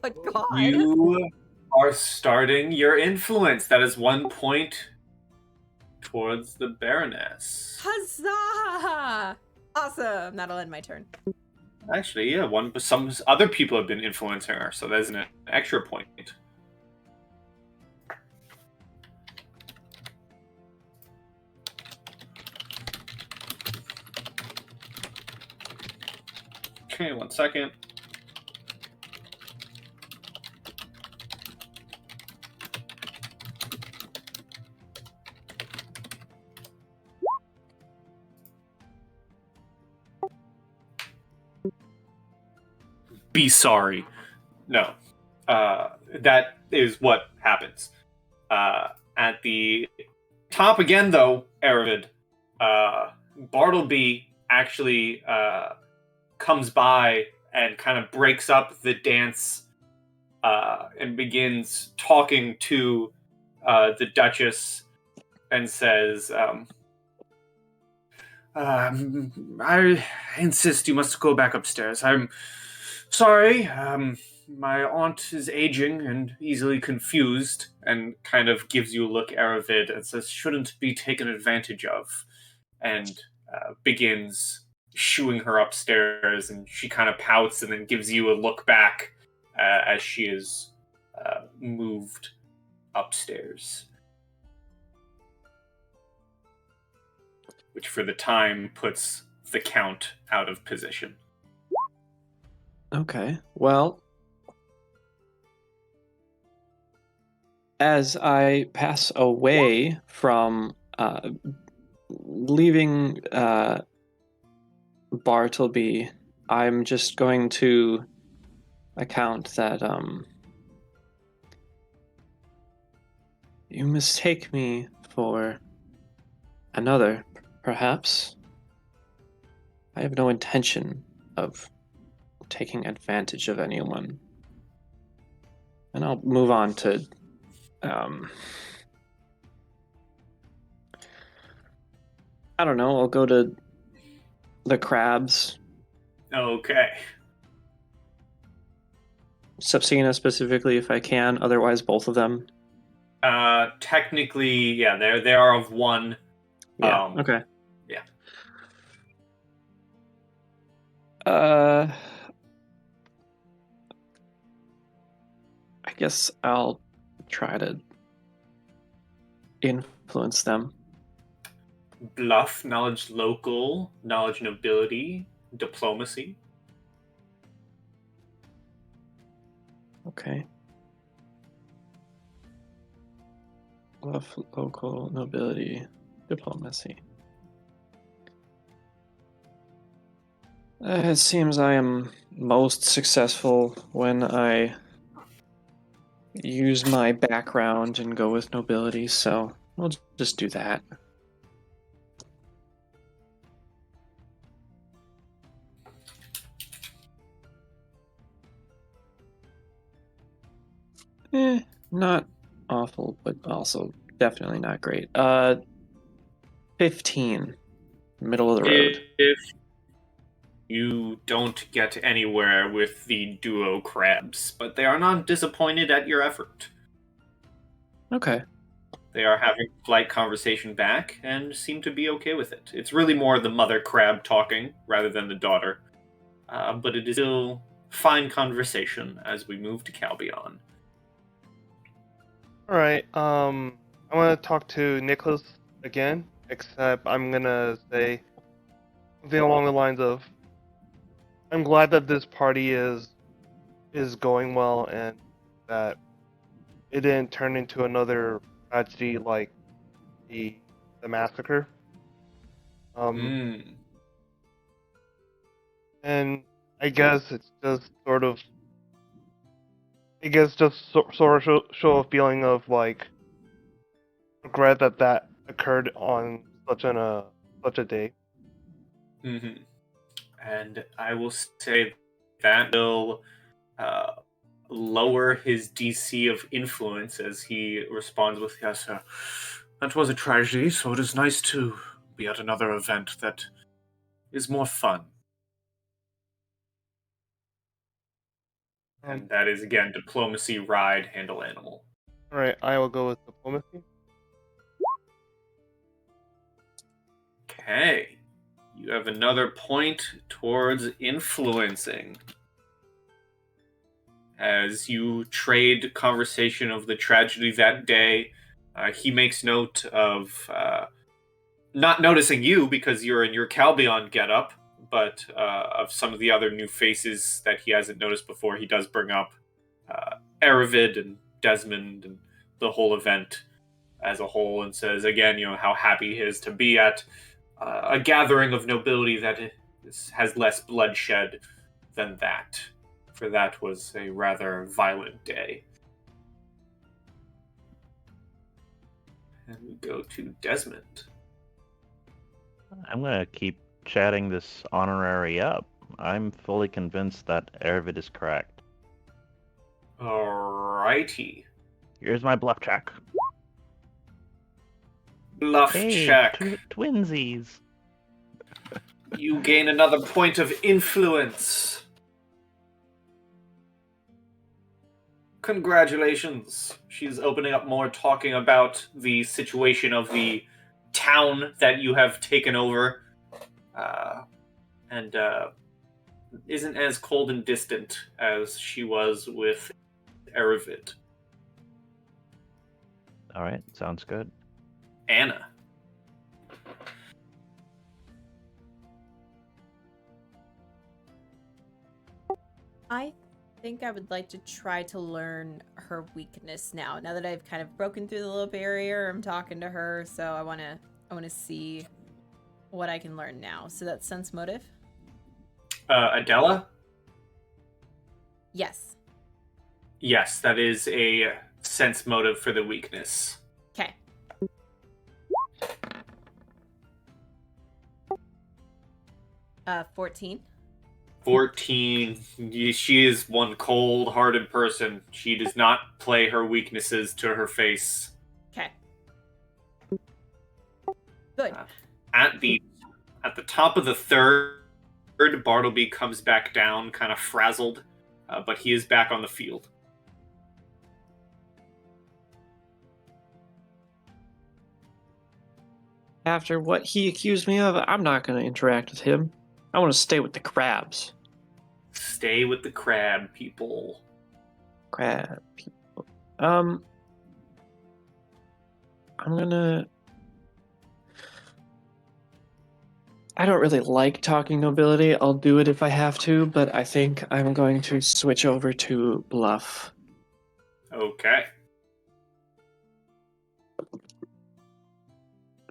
Good God. You are starting your influence. That is 1 point towards the Baroness. Huzzah! Awesome. That'll end my turn. Actually, yeah, some other people have been influencing her, so there's an extra point. Okay, 1 second. Be sorry. No. That is what happens. At the top again, though, Aravid, Bartleby actually comes by and kind of breaks up the dance and begins talking to the Duchess and says, I insist you must go back upstairs. I'm sorry. My aunt is aging and easily confused, and kind of gives you a look, Aravid, and says, shouldn't be taken advantage of, and begins shooing her upstairs, and she kind of pouts and then gives you a look back as she is moved upstairs. Which for the time puts the Count out of position. Okay, well, as I pass away from leaving Bartleby, I'm just going to account that you mistake me for another, perhaps. I have no intention of taking advantage of anyone. And I'll move on to I don't know, I'll go to the crabs. Okay. Subsina specifically if I can, otherwise both of them. Technically, yeah, they are of one. Yeah, okay. Yeah. I guess I'll try to influence them. Bluff, knowledge local, knowledge nobility, diplomacy. Okay. Bluff, local, nobility, diplomacy. It seems I am most successful when I use my background and go with nobility, so we'll just do that. Not awful, but also definitely not great. 15. Middle of the road. If you don't get anywhere with the duo crabs, but they are not disappointed at your effort. Okay. They are having a polite conversation back and seem to be okay with it. It's really more the mother crab talking rather than the daughter. But it is still fine conversation as we move to Calbion. Alright, I'm gonna talk to Nicholas again, except I'm gonna say something along the lines of, I'm glad that this party is going well and that it didn't turn into another tragedy like the massacre. And I guess it's just sort of I guess just sort of show a feeling of like regret that occurred on such a day. Mm-hmm. And I will say that will uh, lower his DC of influence as he responds with, "Yes, that was a tragedy, so it is nice to be at another event that is more fun." Um, And that is, again, diplomacy, ride, handle animal. all right, I will go with diplomacy. Okay. You have another point towards influencing. As you trade conversation of the tragedy that day, he makes note of not noticing you because you're in your Calbion getup, but of some of the other new faces that he hasn't noticed before. He does bring up Aravid and Desmond and the whole event as a whole, and says again, how happy he is to be at a gathering of nobility that has less bloodshed than that. For that was a rather violent day. And we go to Desmond. I'm gonna keep chatting this honorary up. I'm fully convinced that Arvid is correct. Alrighty. Here's my bluff check. Bluff Hey, check. twinsies. You gain another point of influence. Congratulations. She's opening up more, talking about the situation of the town that you have taken over. And isn't as cold and distant as she was with Aravid. All right, sounds good. Anna. I think I would like to try to learn her weakness now that I've kind of broken through the little barrier. I'm talking to her, so I want to see what I can learn now. So that's sense motive? Adela? Yes. Yes, that is a sense motive for the weakness. Okay. Uh, 14. 14. She is one cold-hearted person. She does not play her weaknesses to her face. Okay. Good. At the top of the third, Bartleby comes back down, kind of frazzled, but he is back on the field. After what he accused me of, I'm not going to interact with him. I want to stay with the crabs. Stay with the crab people. Crab people. I'm gonna. I don't really like talking nobility. I'll do it if I have to, but I think I'm going to switch over to bluff. Okay.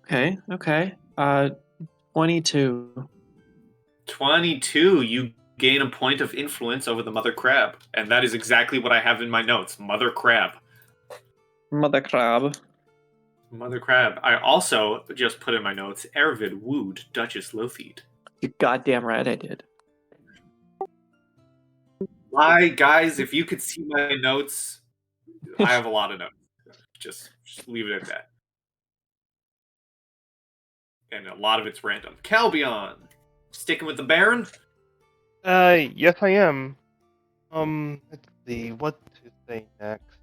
Okay. 22. 22. You gain a point of influence over the mother crab. And that is exactly what I have in my notes. Mother crab. Mother crab. Mother crab. I also just put in my notes, Aravid wooed Duchess Lothied. You goddamn right I did. Guys, if you could see my notes, I have a lot of notes. Just leave it at that. And a lot of it's random. Calbion! Sticking with the Baron? Yes, I am. Let's see what to say next.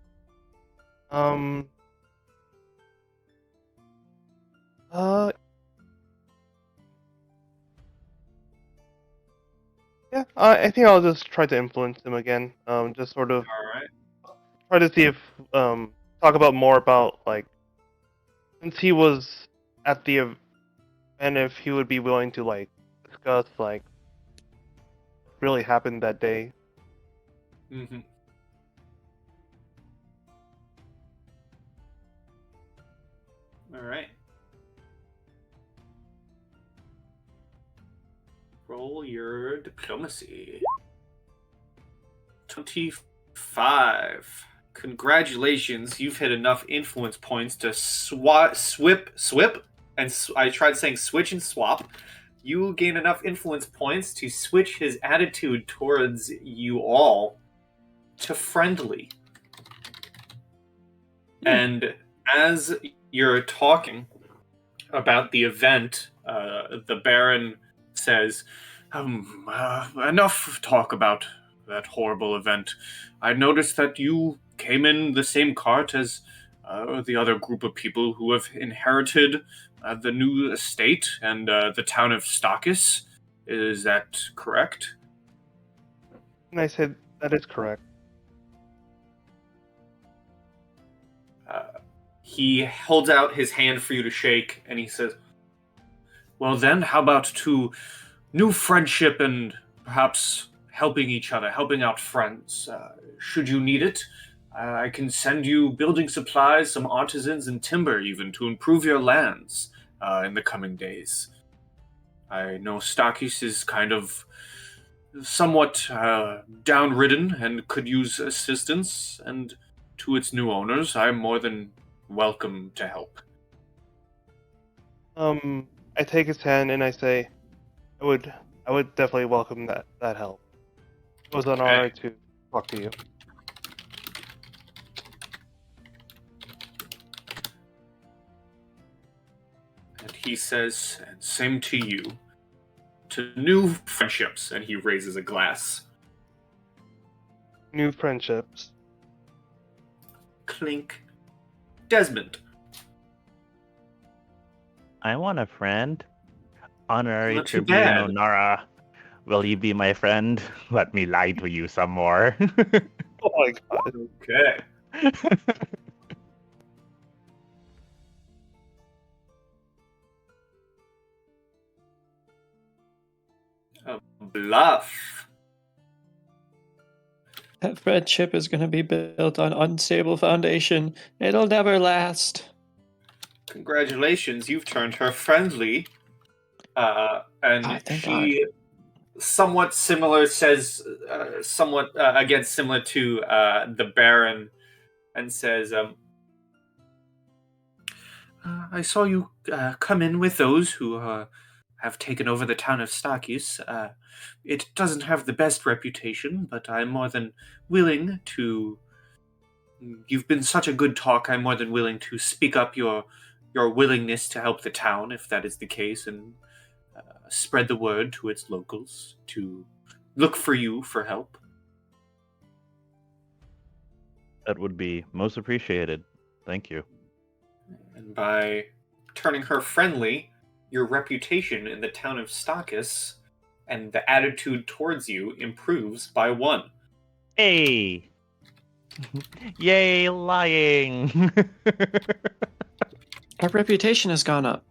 Yeah, I think I'll just try to influence him again. Just sort of Alright. try to see if, talk about more about, like, since he was at the event, if he would be willing to, like, discuss, like, what really happened that day. Mm-hmm. Alright. Roll your diplomacy. 5. Congratulations, you've hit enough influence points to swip, and I tried saying switch and swap. You gain enough influence points to switch his attitude towards you all to friendly. And as you're talking about the event, the Baron says, enough talk about that horrible event. I noticed that you came in the same cart as the other group of people who have inherited the new estate and the town of Stakis. Is that correct? And I said, that is correct. He holds out his hand for you to shake, and he says, well then, how about to new friendship and perhaps helping each other, helping out friends. Should you need it, I can send you building supplies, some artisans, and timber even to improve your lands in the coming days. I know Stakis is kind of somewhat downridden and could use assistance, and to its new owners, I'm more than welcome to help. I take his hand and I say, I would definitely welcome that help. It was an honor to talk to you. And he says, and same to you. To new friendships, and he raises a glass. New friendships. Clink. Desmond. I want a friend. Honorary Not too Tribune bad. Onara. Will you be my friend? Let me lie to you some more. Oh my god. Okay. A bluff. That friendship is going to be built on unstable foundation. It'll never last. Congratulations, you've turned her friendly. And Thank she somewhat similar says, again similar to the Baron, and says, I saw you come in with those who have taken over the town of Stakis. It doesn't have the best reputation, but I'm more than willing to... You've been such a good talk, I'm more than willing to speak up your willingness to help the town, if that is the case, and spread the word to its locals to look for you for help. That would be most appreciated. Thank you. And by turning her friendly, your reputation in the town of Stakis and the attitude towards you improves by 1. Hey! Yay, lying! Our reputation has gone up.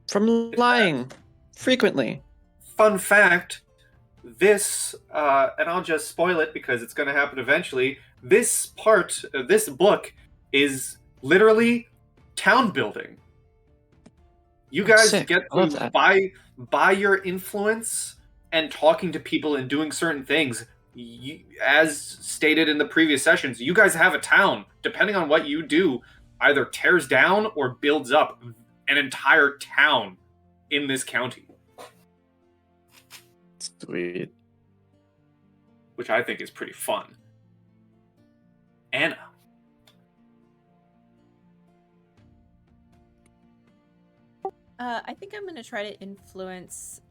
From lying. Frequently. Fun fact, this, and I'll just spoil it because it's going to happen eventually, this book is literally town building. You guys Sick. get I love to, that. by your influence and talking to people and doing certain things, as stated in the previous sessions, you guys have a town. Depending on what you do, either tears down or builds up an entire town in this county. Sweet. Which I think is pretty fun. Anna. I think I'm gonna try to influence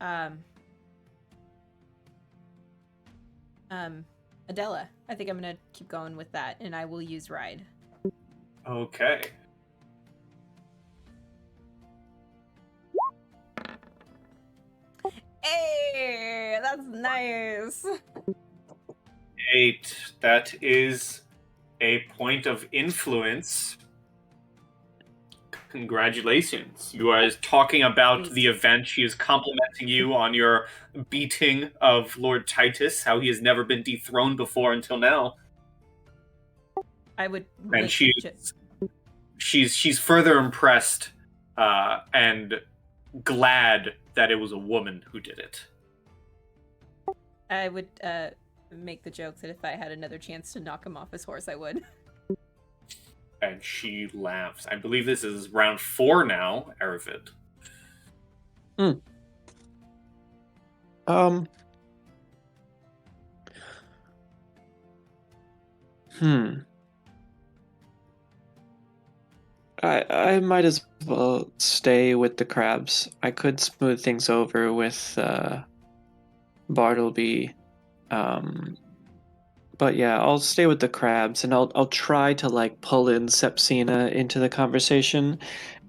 Adela. I think I'm gonna keep going with that, and I will use ride. Okay. Hey, that's nice. 8. That is a point of influence. Congratulations. You are talking about the event. She is complimenting you on your beating of Lord Titus, how he has never been dethroned before until now. I would. And she's further impressed and glad that it was a woman who did it. I would make the joke that if I had another chance to knock him off his horse, I would. And she laughs. I believe this is round 4 now, Aravid. Um. I might as well stay with the crabs. I could smooth things over with Bartleby. But yeah, I'll stay with the crabs, and I'll try to like pull in Sepsina into the conversation,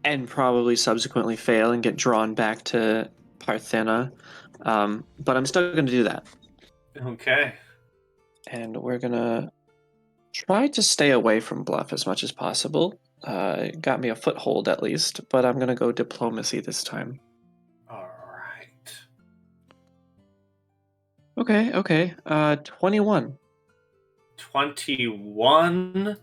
and probably subsequently fail and get drawn back to Parthena. But I'm still gonna do that, Okay. and we're gonna try to stay away from bluff as much as possible. It got me a foothold at least, but I'm gonna go diplomacy this time. All right. Okay. 21. 21.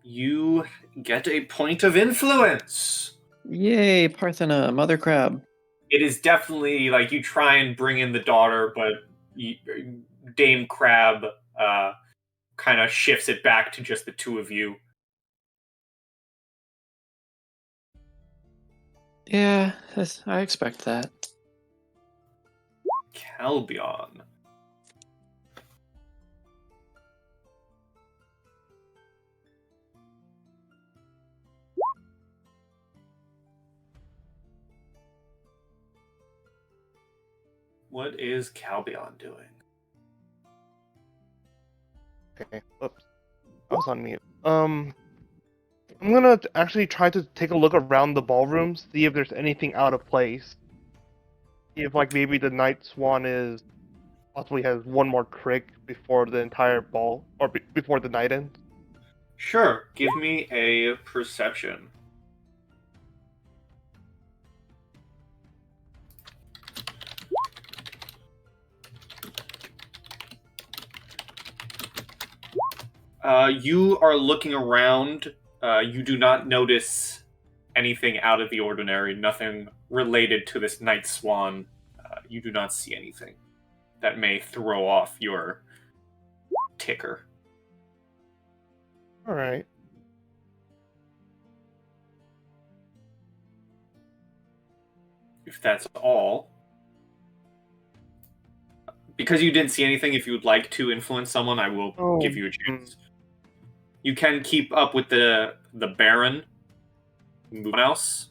You get a point of influence. Yay, Parthena, mother crab. It is definitely like you try and bring in the daughter, but Dame Crab kind of shifts it back to just the two of you. Yeah, I expect that. Calbion. What is Calbion doing? Okay. Oops. I was on mute. I'm gonna actually try to take a look around the ballroom, see if there's anything out of place. See if like maybe the Night Swan is possibly has one more trick before the entire ball or before the night ends. Sure, give me a perception. You are looking around. You do not notice anything out of the ordinary, nothing related to this night swan. You do not see anything that may throw off your ticker. All right. If that's all. Because you didn't see anything, if you would like to influence someone, I will give you a chance. You can keep up with the Baron. Anyone else?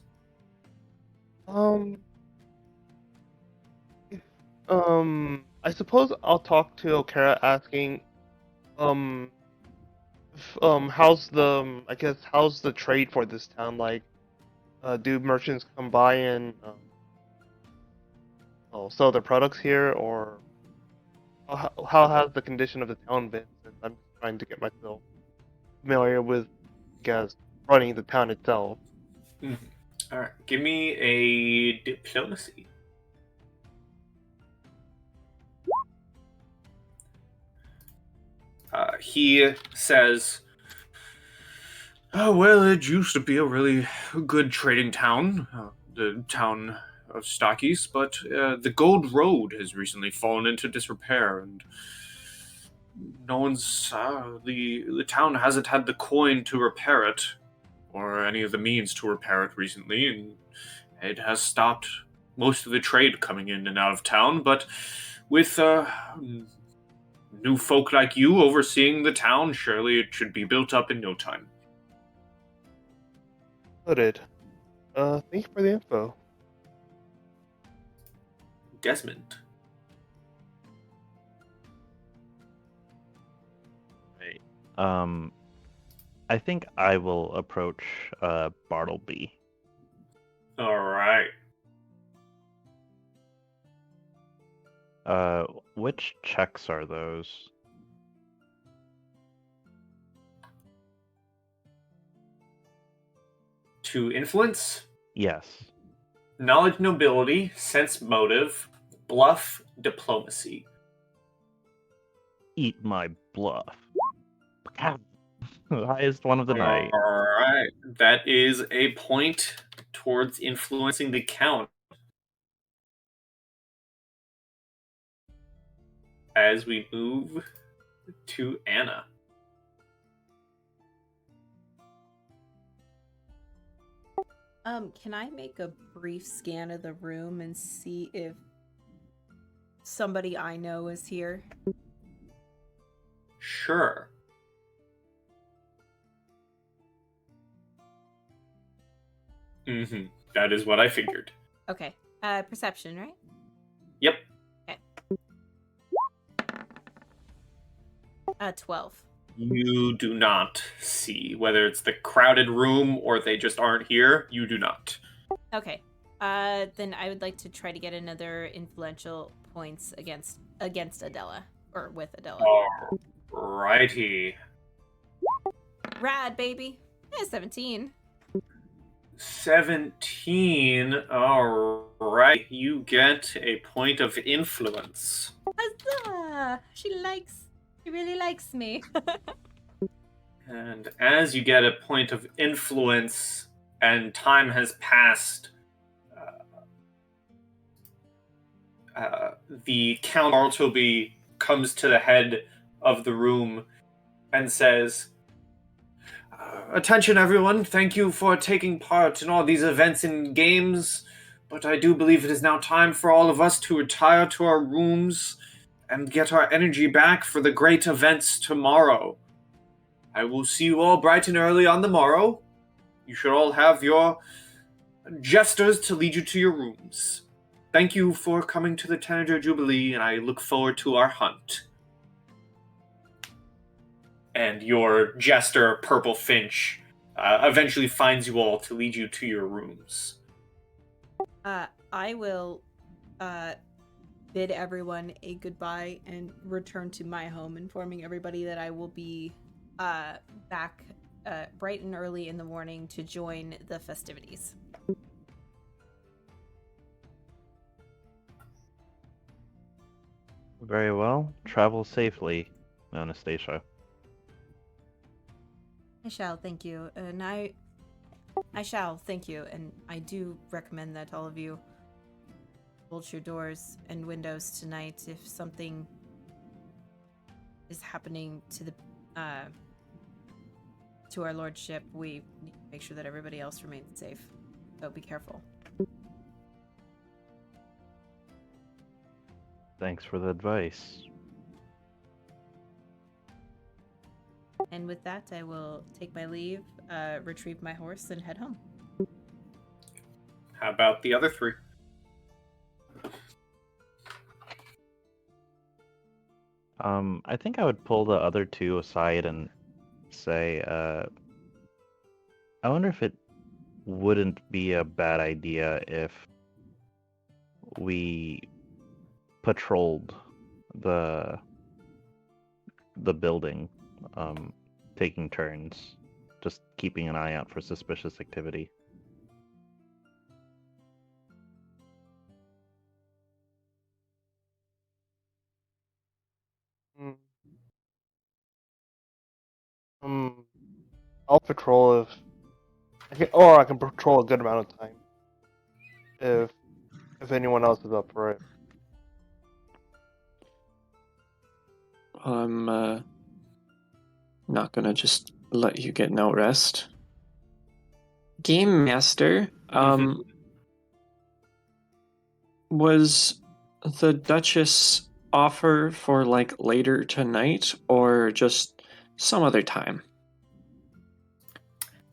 I suppose I'll talk to Okara asking, how's how's the trade for this town? Like, do merchants come by and sell their products here, or how has the condition of the town been? Since I'm trying to get myself familiar with, I guess, running the town itself. All right, give me a diplomacy. He says, "Oh well, it used to be a really good trading town, the town of Stockies, but the Gold Road has recently fallen into disrepair, and no one's the town hasn't had the coin to repair it, or any of the means to repair it recently, and it has stopped most of the trade coming in and out of town. But with new folk like you overseeing the town, surely it should be built up in no time." Noted. Thank you for the info. Desmond. Right. I think I will approach Bartleby. All right. Which checks are those? To influence, Yes. knowledge, nobility, sense, motive, bluff, diplomacy. Eat my bluff. The highest one of the night. All right. That is a point towards influencing the count. as we move to Anna. Can I make a brief scan of the room and see if somebody I know is here? Sure. That is what I figured. Okay. Perception, right? Yep. Okay. 12. You do not see whether it's the crowded room or they just aren't here. You do not. Okay. Then I would like to try to get another influential points against Adela. Or with Adela. Alrighty. Rad, baby. 17. 17. Alright. You get a point of influence. Huzzah! She really likes me. And as you get a point of influence and time has passed, the Count Bartleby comes to the head of the room and says, attention everyone, thank you for taking part in all these events and games, but I do believe it is now time for all of us to retire to our rooms and get our energy back for the great events tomorrow. I will see you all bright and early on the morrow. You should all have your jesters to lead you to your rooms. Thank you for coming to the Tanager Jubilee, and I look forward to our hunt. And your jester, Purple Finch, eventually finds you all to lead you to your rooms. I will bid everyone a goodbye and return to my home, informing everybody that I will be back bright and early in the morning to join the festivities. Very well. Travel safely, Anastasia. I shall, thank you. And I shall, thank you. And I do recommend that all of you bolt your doors and windows tonight. If something is happening to the to our lordship, we need to make sure that everybody else remains safe. So be careful. Thanks for the advice. And with that, I will take my leave, retrieve my horse, and head home. How about the other three? I think I would pull the other two aside and say, I wonder if it wouldn't be a bad idea if we patrolled the building, taking turns, just keeping an eye out for suspicious activity. I'll patrol I can patrol a good amount of time if anyone else is up for it. I'm not gonna just let you get no rest. Game Master, was the Duchess offer for like later tonight or just some other time?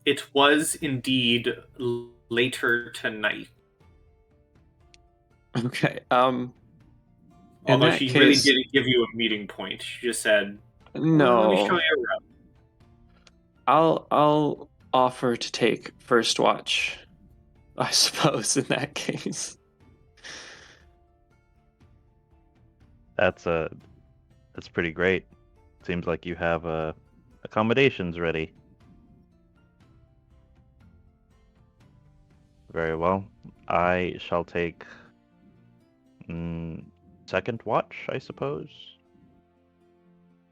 It was indeed later tonight. Okay. Although she really didn't give you a meeting point. She just said, no. Let me show you around. I'll offer to take first watch, I suppose, in that case. That's pretty great. Seems like you have accommodations ready. Very well. I shall take second watch, I suppose.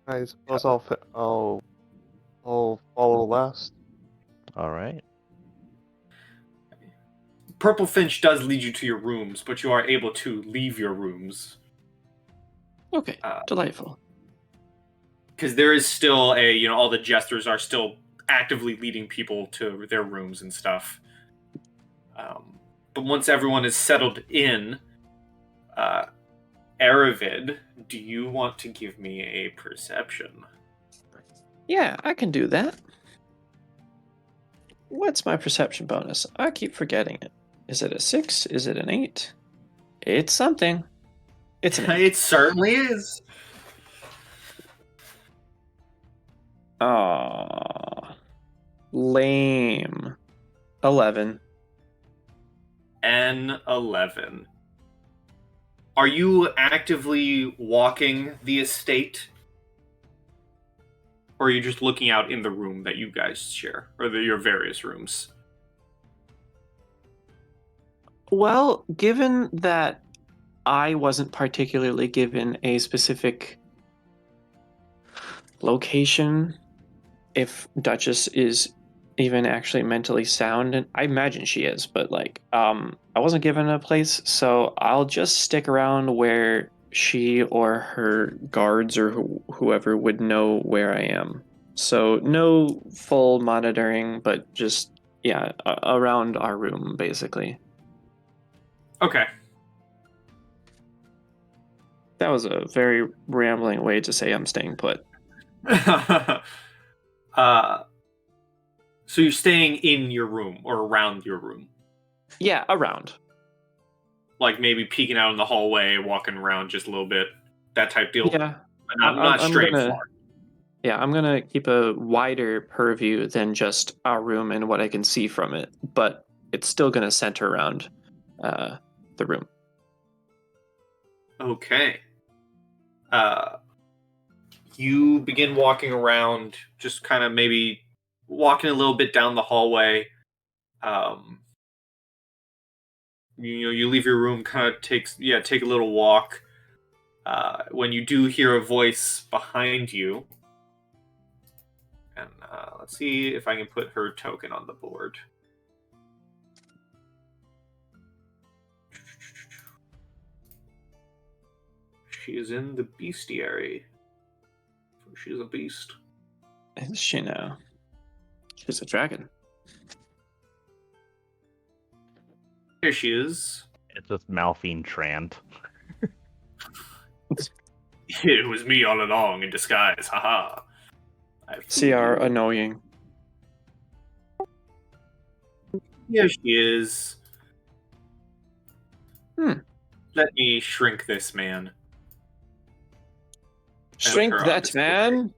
I suppose I'll follow last. All right. Purple Finch does lead you to your rooms, but you are able to leave your rooms. Okay, delightful. Because there is still all the jesters are still actively leading people to their rooms and stuff. But once everyone is settled in, Aravid, do you want to give me a perception? Yeah, I can do that. What's my perception bonus? I keep forgetting it. Is it a 6? Is it an 8? It's something. It's an 8. It certainly is. Aww. Lame. 11. N11. Are you actively walking the estate? Or are you just looking out in the room that you guys share? Or your various rooms? Well, given that I wasn't particularly given a specific location, if Duchess is even actually mentally sound, and I imagine she is, but I wasn't given a place, so I'll just stick around where she or her guards or whoever would know where I am. So no full monitoring, but just around our room basically. Okay. That was a very rambling way to say I'm staying put. So you're staying in your room or around your room? Yeah, around. Like maybe peeking out in the hallway, walking around just a little bit, that type deal? Yeah. But not straight far. Yeah, I'm going to keep a wider purview than just our room and what I can see from it, but it's still going to center around the room. Okay. You begin walking around, just kind of maybe walking a little bit down the hallway. You leave your room, kind of take a little walk. When you do hear a voice behind you, and let's see if I can put her token on the board. She is in the bestiary. She's a beast. Is she now? She's a dragon. Here she is. It's just Malphine Trant. It was me all along in disguise. Haha. CR annoying. Here she is. Let me shrink this man. Shrink that man?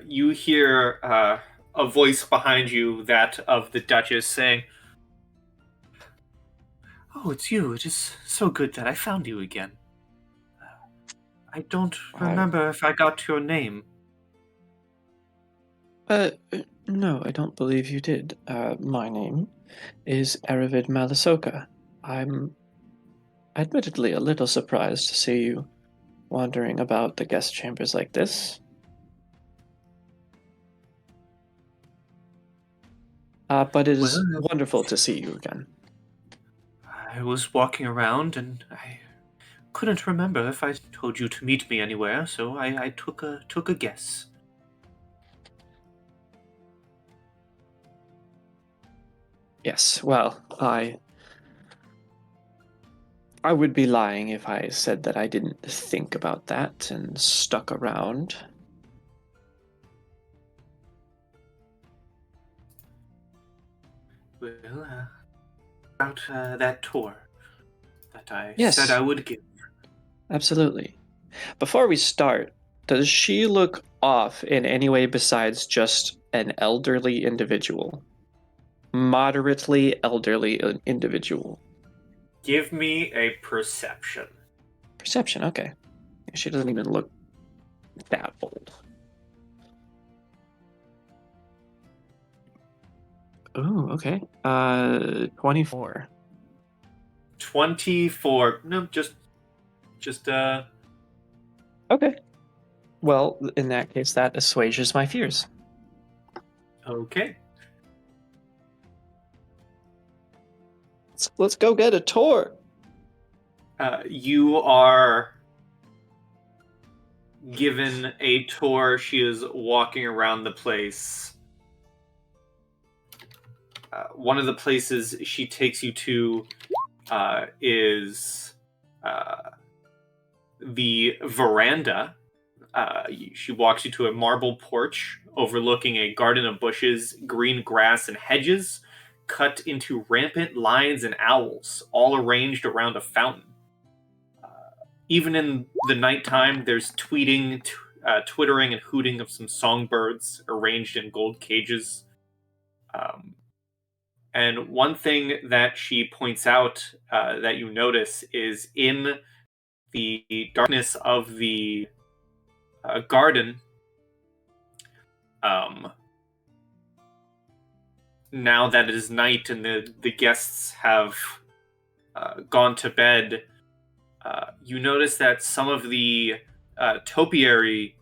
You hear a voice behind you, that of the Duchess, saying, "Oh, it's you. It is so good that I found you again. I don't remember if I got your name." No, I don't believe you did. My name is Aravid Malasoka. I'm admittedly a little surprised to see you wandering about the guest chambers like this. But it is wonderful to see you again. I was walking around and I couldn't remember if I told you to meet me anywhere, so I took a guess. Yes, well, I would be lying if I said that I didn't think about that and stuck around. Well, about that tour that I Yes. said I would give. Absolutely. Before we start, does she look off in any way besides just an elderly individual? Moderately elderly individual. Give me a perception. Perception, okay. She doesn't even look that old. Ooh, okay. 24. 24. No, just Okay. Well, in that case, that assuages my fears. okay. Let's go get a tour. You are given a tour. She is walking around the place. One of the places she takes you to is the veranda. She walks you to a marble porch overlooking a garden of bushes, green grass, and hedges cut into rampant lions and owls, all arranged around a fountain. Even in the nighttime, there's twittering and hooting of some songbirds arranged in gold cages. And one thing that she points out that you notice is in the darkness of the garden, now that it is night and the guests have gone to bed, you notice that some of the topiary,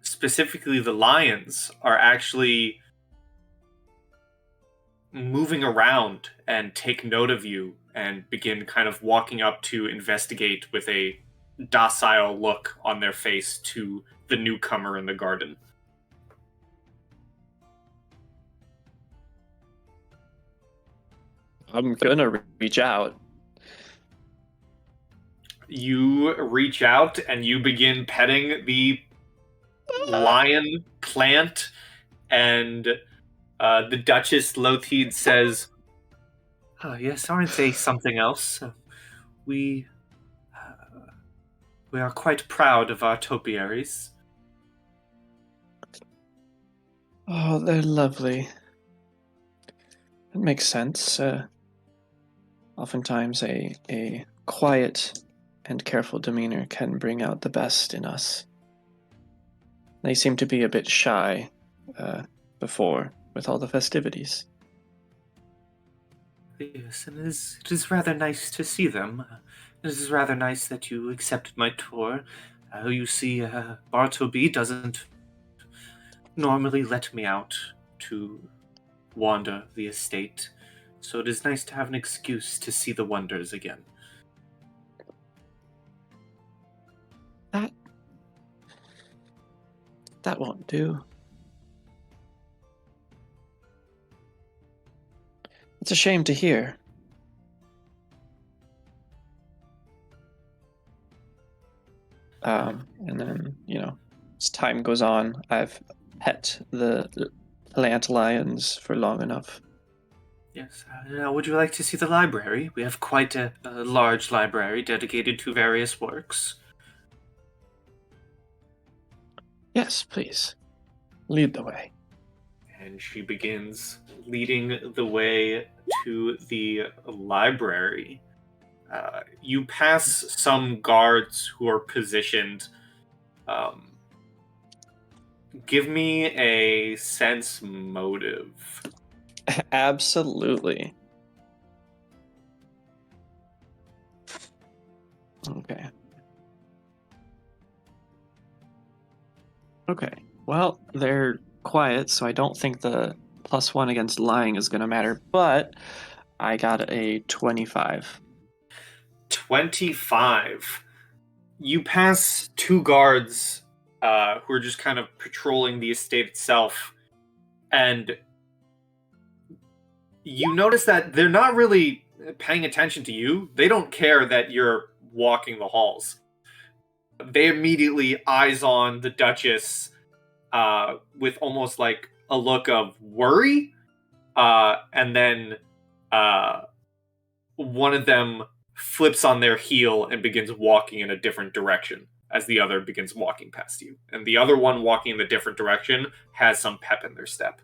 specifically the lions, are actually moving around and take note of you and begin kind of walking up to investigate with a docile look on their face to the newcomer in the garden. I'm gonna reach out. You reach out and you begin petting the lion plant, and the Duchess Lothied says, yes, aren't they something else? We are quite proud of our topiaries. Oh, they're lovely. It makes sense. Oftentimes a quiet and careful demeanor can bring out the best in us. They seem to be a bit shy before, with all the festivities. Yes, and it is rather nice to see them. It is rather nice that you accepted my tour. You see, Bartleby doesn't normally let me out to wander the estate, so it is nice to have an excuse to see the wonders again. That won't do. It's a shame to hear. And then, as time goes on, I've pet the plant lions for long enough. Yes. Now, would you like to see the library? We have quite a large library dedicated to various works. Yes, please. Lead the way. And she begins leading the way to the library. You pass some guards who are positioned. Give me a sense motive. Absolutely. Okay. Okay. Well, they're quiet, so I don't think the +1 against lying is going to matter, but I got a 25. 25. You pass two guards who are just kind of patrolling the estate itself, and you notice that they're not really paying attention to you. They don't care that you're walking the halls. They immediately eyes on the Duchess with almost like a look of worry, and then one of them flips on their heel and begins walking in a different direction as the other begins walking past you. And the other one walking in the different direction has some pep in their step.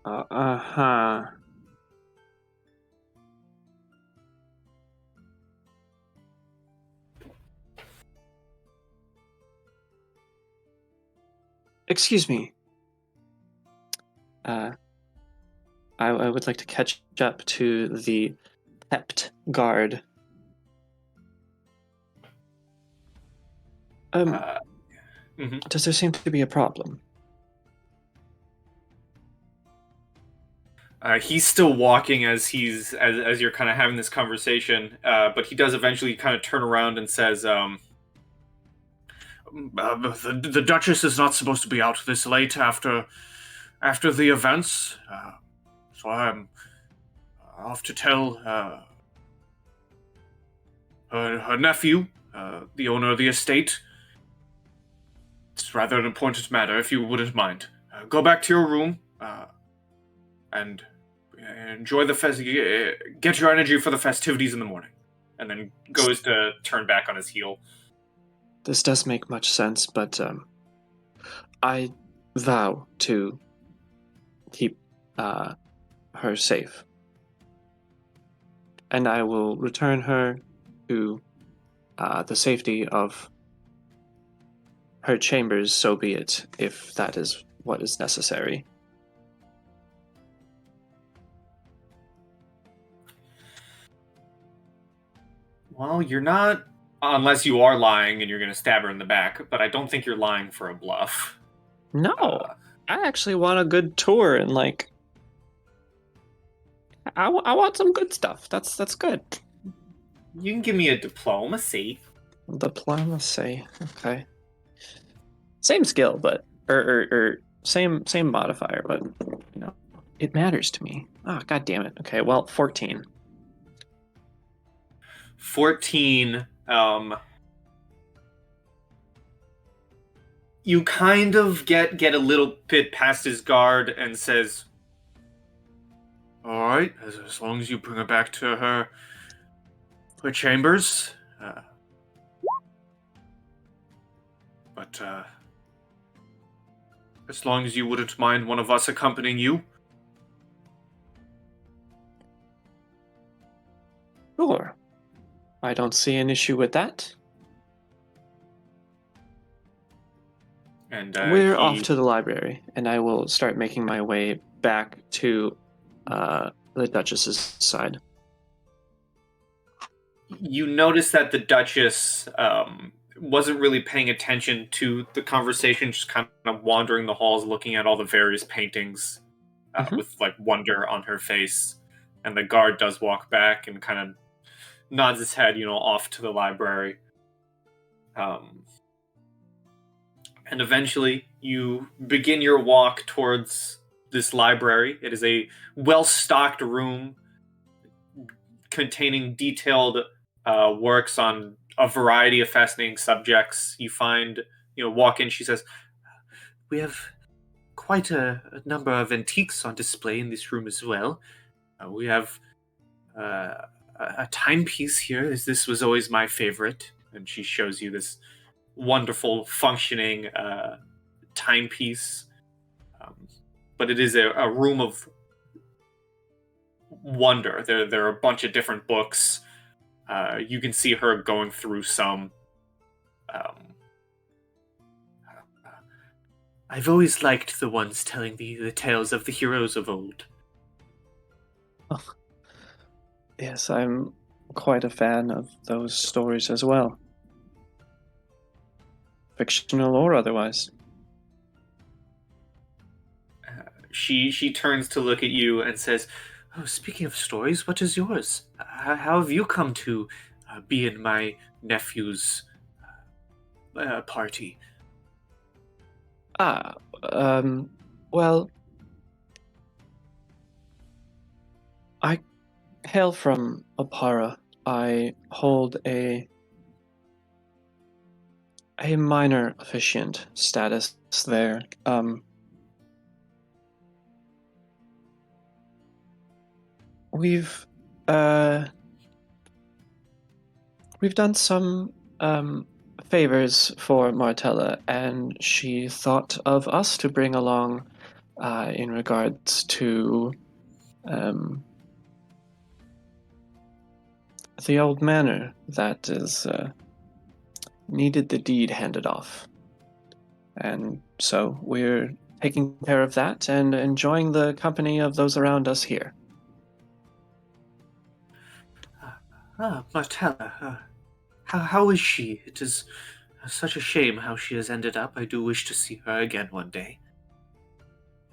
Uh-huh. Excuse me. I would like to catch up to the pepped guard. Mhm. Does there seem to be a problem? He's still walking as you're kind of having this conversation, but he does eventually kind of turn around and says, the Duchess is not supposed to be out this late after the events, so I'm off to tell her nephew, the owner of the estate. It's rather an important matter, if you wouldn't mind. Go back to your room and enjoy the get your energy for the festivities in the morning. And then goes to turn back on his heel. This does make much sense, but I vow to keep her safe. And I will return her to the safety of her chambers, so be it, if that is what is necessary. Well, you're not, unless you are lying and you're going to stab her in the back, but I don't think you're lying for a bluff. No, I actually want a good tour and I want some good stuff. That's good. You can give me a diplomacy. Diplomacy. Okay. Same skill, but or same modifier, but it matters to me. Oh, god damn it. Okay, well, 14. 14. You kind of get a little bit past his guard and says, "All right, as long as you bring her back to her chambers, but as long as you wouldn't mind one of us accompanying you." Sure. I don't see an issue with that. And we're off to the library, and I will start making my way back to the Duchess's side. You notice that the Duchess wasn't really paying attention to the conversation, just kind of wandering the halls, looking at all the various paintings with wonder on her face. And the guard does walk back and kind of nods his head, off to the library. And eventually, you begin your walk towards this library. It is a well-stocked room containing detailed works on a variety of fascinating subjects. You find, walk in, she says, "We have quite a number of antiques on display in this room as well. We have a timepiece here, as this was always my favorite." And she shows you this wonderful, functioning timepiece. But it is a room of wonder. There are a bunch of different books. You can see her going through some. I've always liked the ones telling the tales of the heroes of old. Oh. Yes, I'm quite a fan of those stories as well. Fictional or otherwise. She turns to look at you and says, "Oh, speaking of stories, what is yours? How have you come to be in my nephew's party?" Well, I hail from Apara. I hold a minor officiant status there. We've done some favors for Martella, and she thought of us to bring along in regards to the old manor that is needed the deed handed off. And so we're taking care of that and enjoying the company of those around us here. Martella, how is she? It is such a shame how she has ended up. I do wish to see her again one day.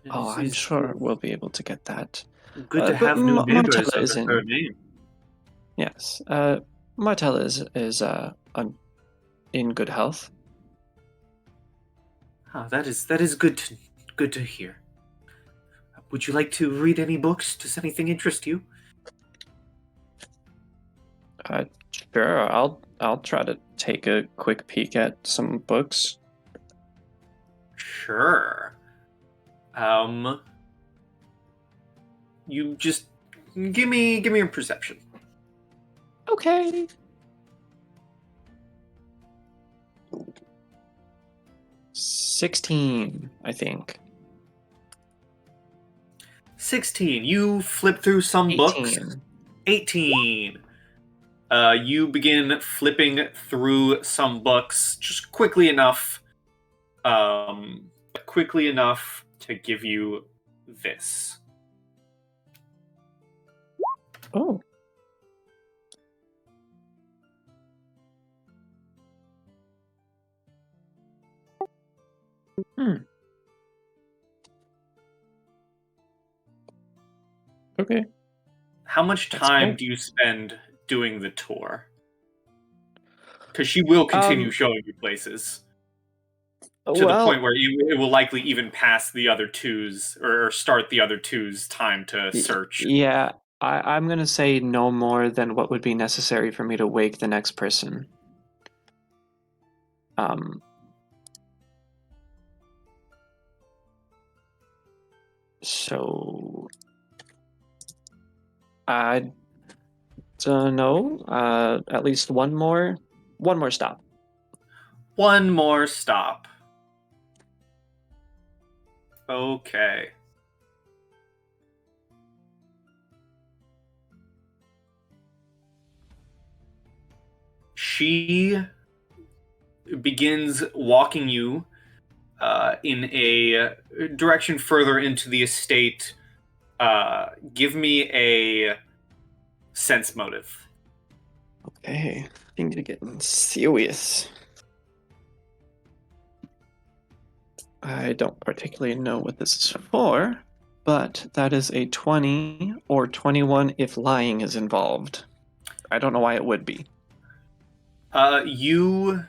I'm sure we'll be able to get that. Good to But have new neighbors Martella of is a third in. name. Yes. Martella is in good health. Ah, that is good to hear. Would you like to read any books? Does anything interest you? Sure. I'll try to take a quick peek at some books. Sure. You just give me your perception. Okay. 16, I think. 16. You flip through some books. 18. 18. You begin flipping through some books just quickly enough to give you this. Oh. Okay. How much That's time cool. do you spend doing the tour? Because she will continue showing you places to the point where it will likely even pass the other twos or start the other twos' time to search. Yeah, I'm gonna say no more than what would be necessary for me to wake the next person. So I don't know. At least one more stop. One more stop. Okay. She begins walking you in a direction further into the estate. Give me a sense motive. Okay, things are getting serious. I don't particularly know what this is for, but that is a 20 or 21 if lying is involved. I don't know why it would be. You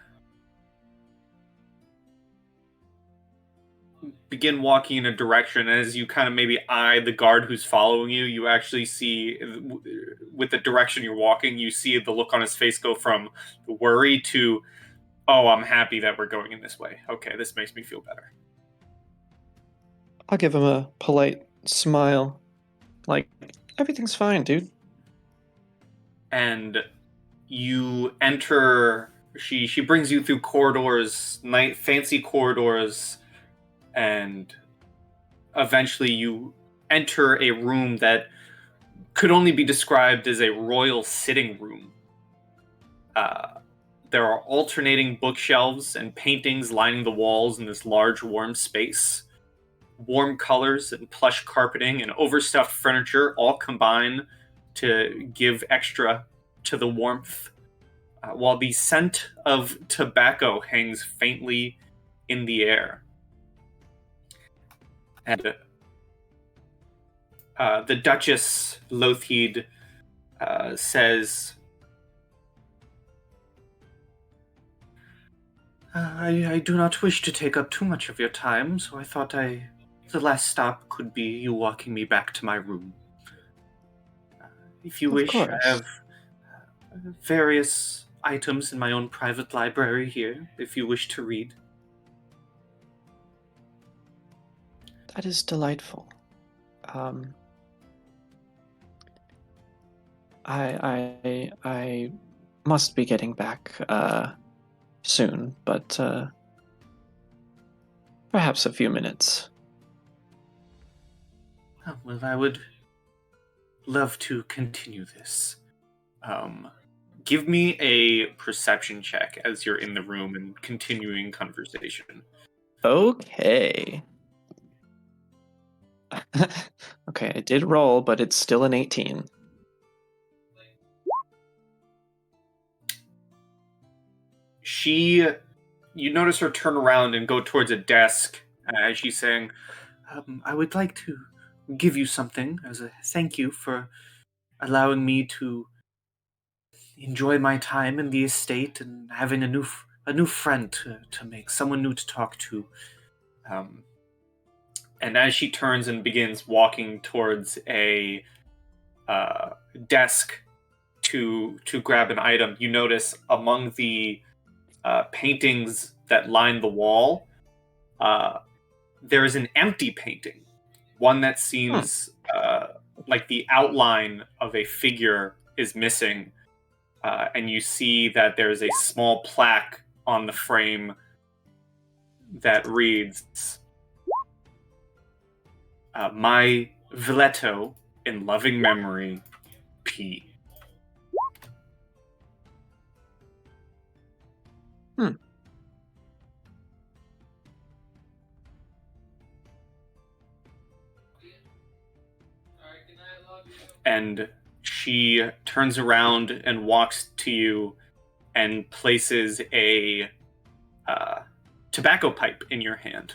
begin walking in a direction, and as you kind of maybe eye the guard who's following you, you actually see, with the direction you're walking, you see the look on his face go from worry to, oh, I'm happy that we're going in this way. Okay, this makes me feel better. I'll give him a polite smile. Like, everything's fine, dude. And you enter. She brings you through corridors, fancy corridors, and eventually you enter a room that could only be described as a royal sitting room. There are alternating bookshelves and paintings lining the walls in this large, warm space. Warm colors and plush carpeting and overstuffed furniture all combine to give extra to the warmth, while the scent of tobacco hangs faintly in the air. And the Duchess Lothheed says, I do not wish to take up too much of your time, so I thought the last stop could be you walking me back to my room. If you Of wish, course. I have various items in my own private library here, if you wish to read. That is delightful. I must be getting back soon, but perhaps a few minutes. Oh, well, I would love to continue this. Give me a perception check as you're in the room and continuing conversation. Okay. Okay, I did roll, but it's still an 18. You notice her turn around and go towards a desk as she's saying, I would like to give you something as a thank you for allowing me to enjoy my time in the estate and having a new friend to make, someone new to talk to. And as she turns and begins walking towards a desk to grab an item, you notice among the paintings that line the wall, there is an empty painting, one that seems like the outline of a figure is missing, and you see that there's a small plaque on the frame that reads, "My Villetto, in loving memory, P." And she turns around and walks to you and places a tobacco pipe in your hand.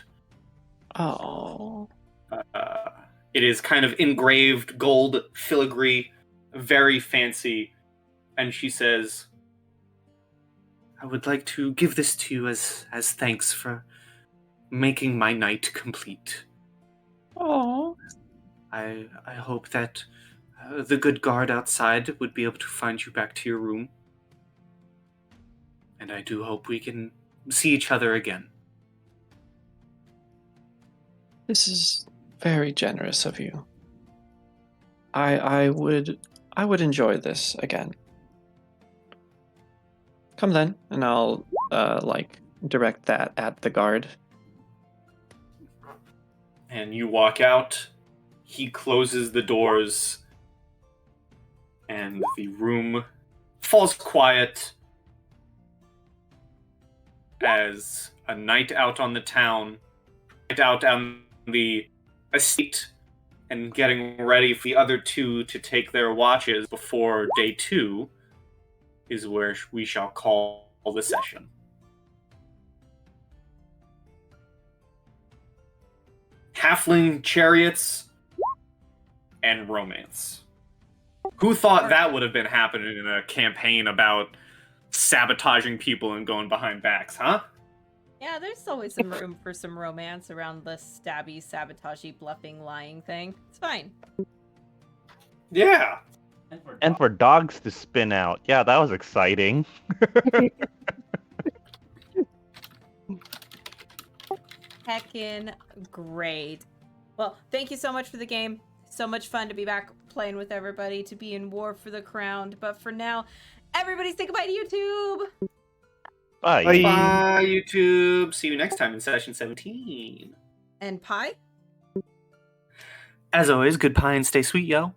Oh. It is kind of engraved gold filigree, very fancy. And she says, "I would like to give this to you as thanks for making my night complete. Oh. I hope that the good guard outside would be able to find you back to your room. And I do hope we can see each other again." This is very generous of you. I would enjoy this again. Come then, and I'll direct that at the guard. And you walk out. He closes the doors, and the room falls quiet as a night out on the town, night out on the estate, and getting ready for the other two to take their watches before day 2 is where we shall call the session. Halfling chariots and romance. Who thought that would have been happening in a campaign about sabotaging people and going behind backs, huh? Yeah, there's always some room for some romance around the stabby, sabotagey, bluffing, lying thing. It's fine. Yeah. And for dogs to spin out. Yeah, that was exciting. Heckin' great. Well, thank you so much for the game. So much fun to be back playing with everybody, to be in war for the crown. But for now, everybody say goodbye to YouTube. Bye. Bye, YouTube. See you next time in session 17. And Pie? As always, good pie and stay sweet, yo.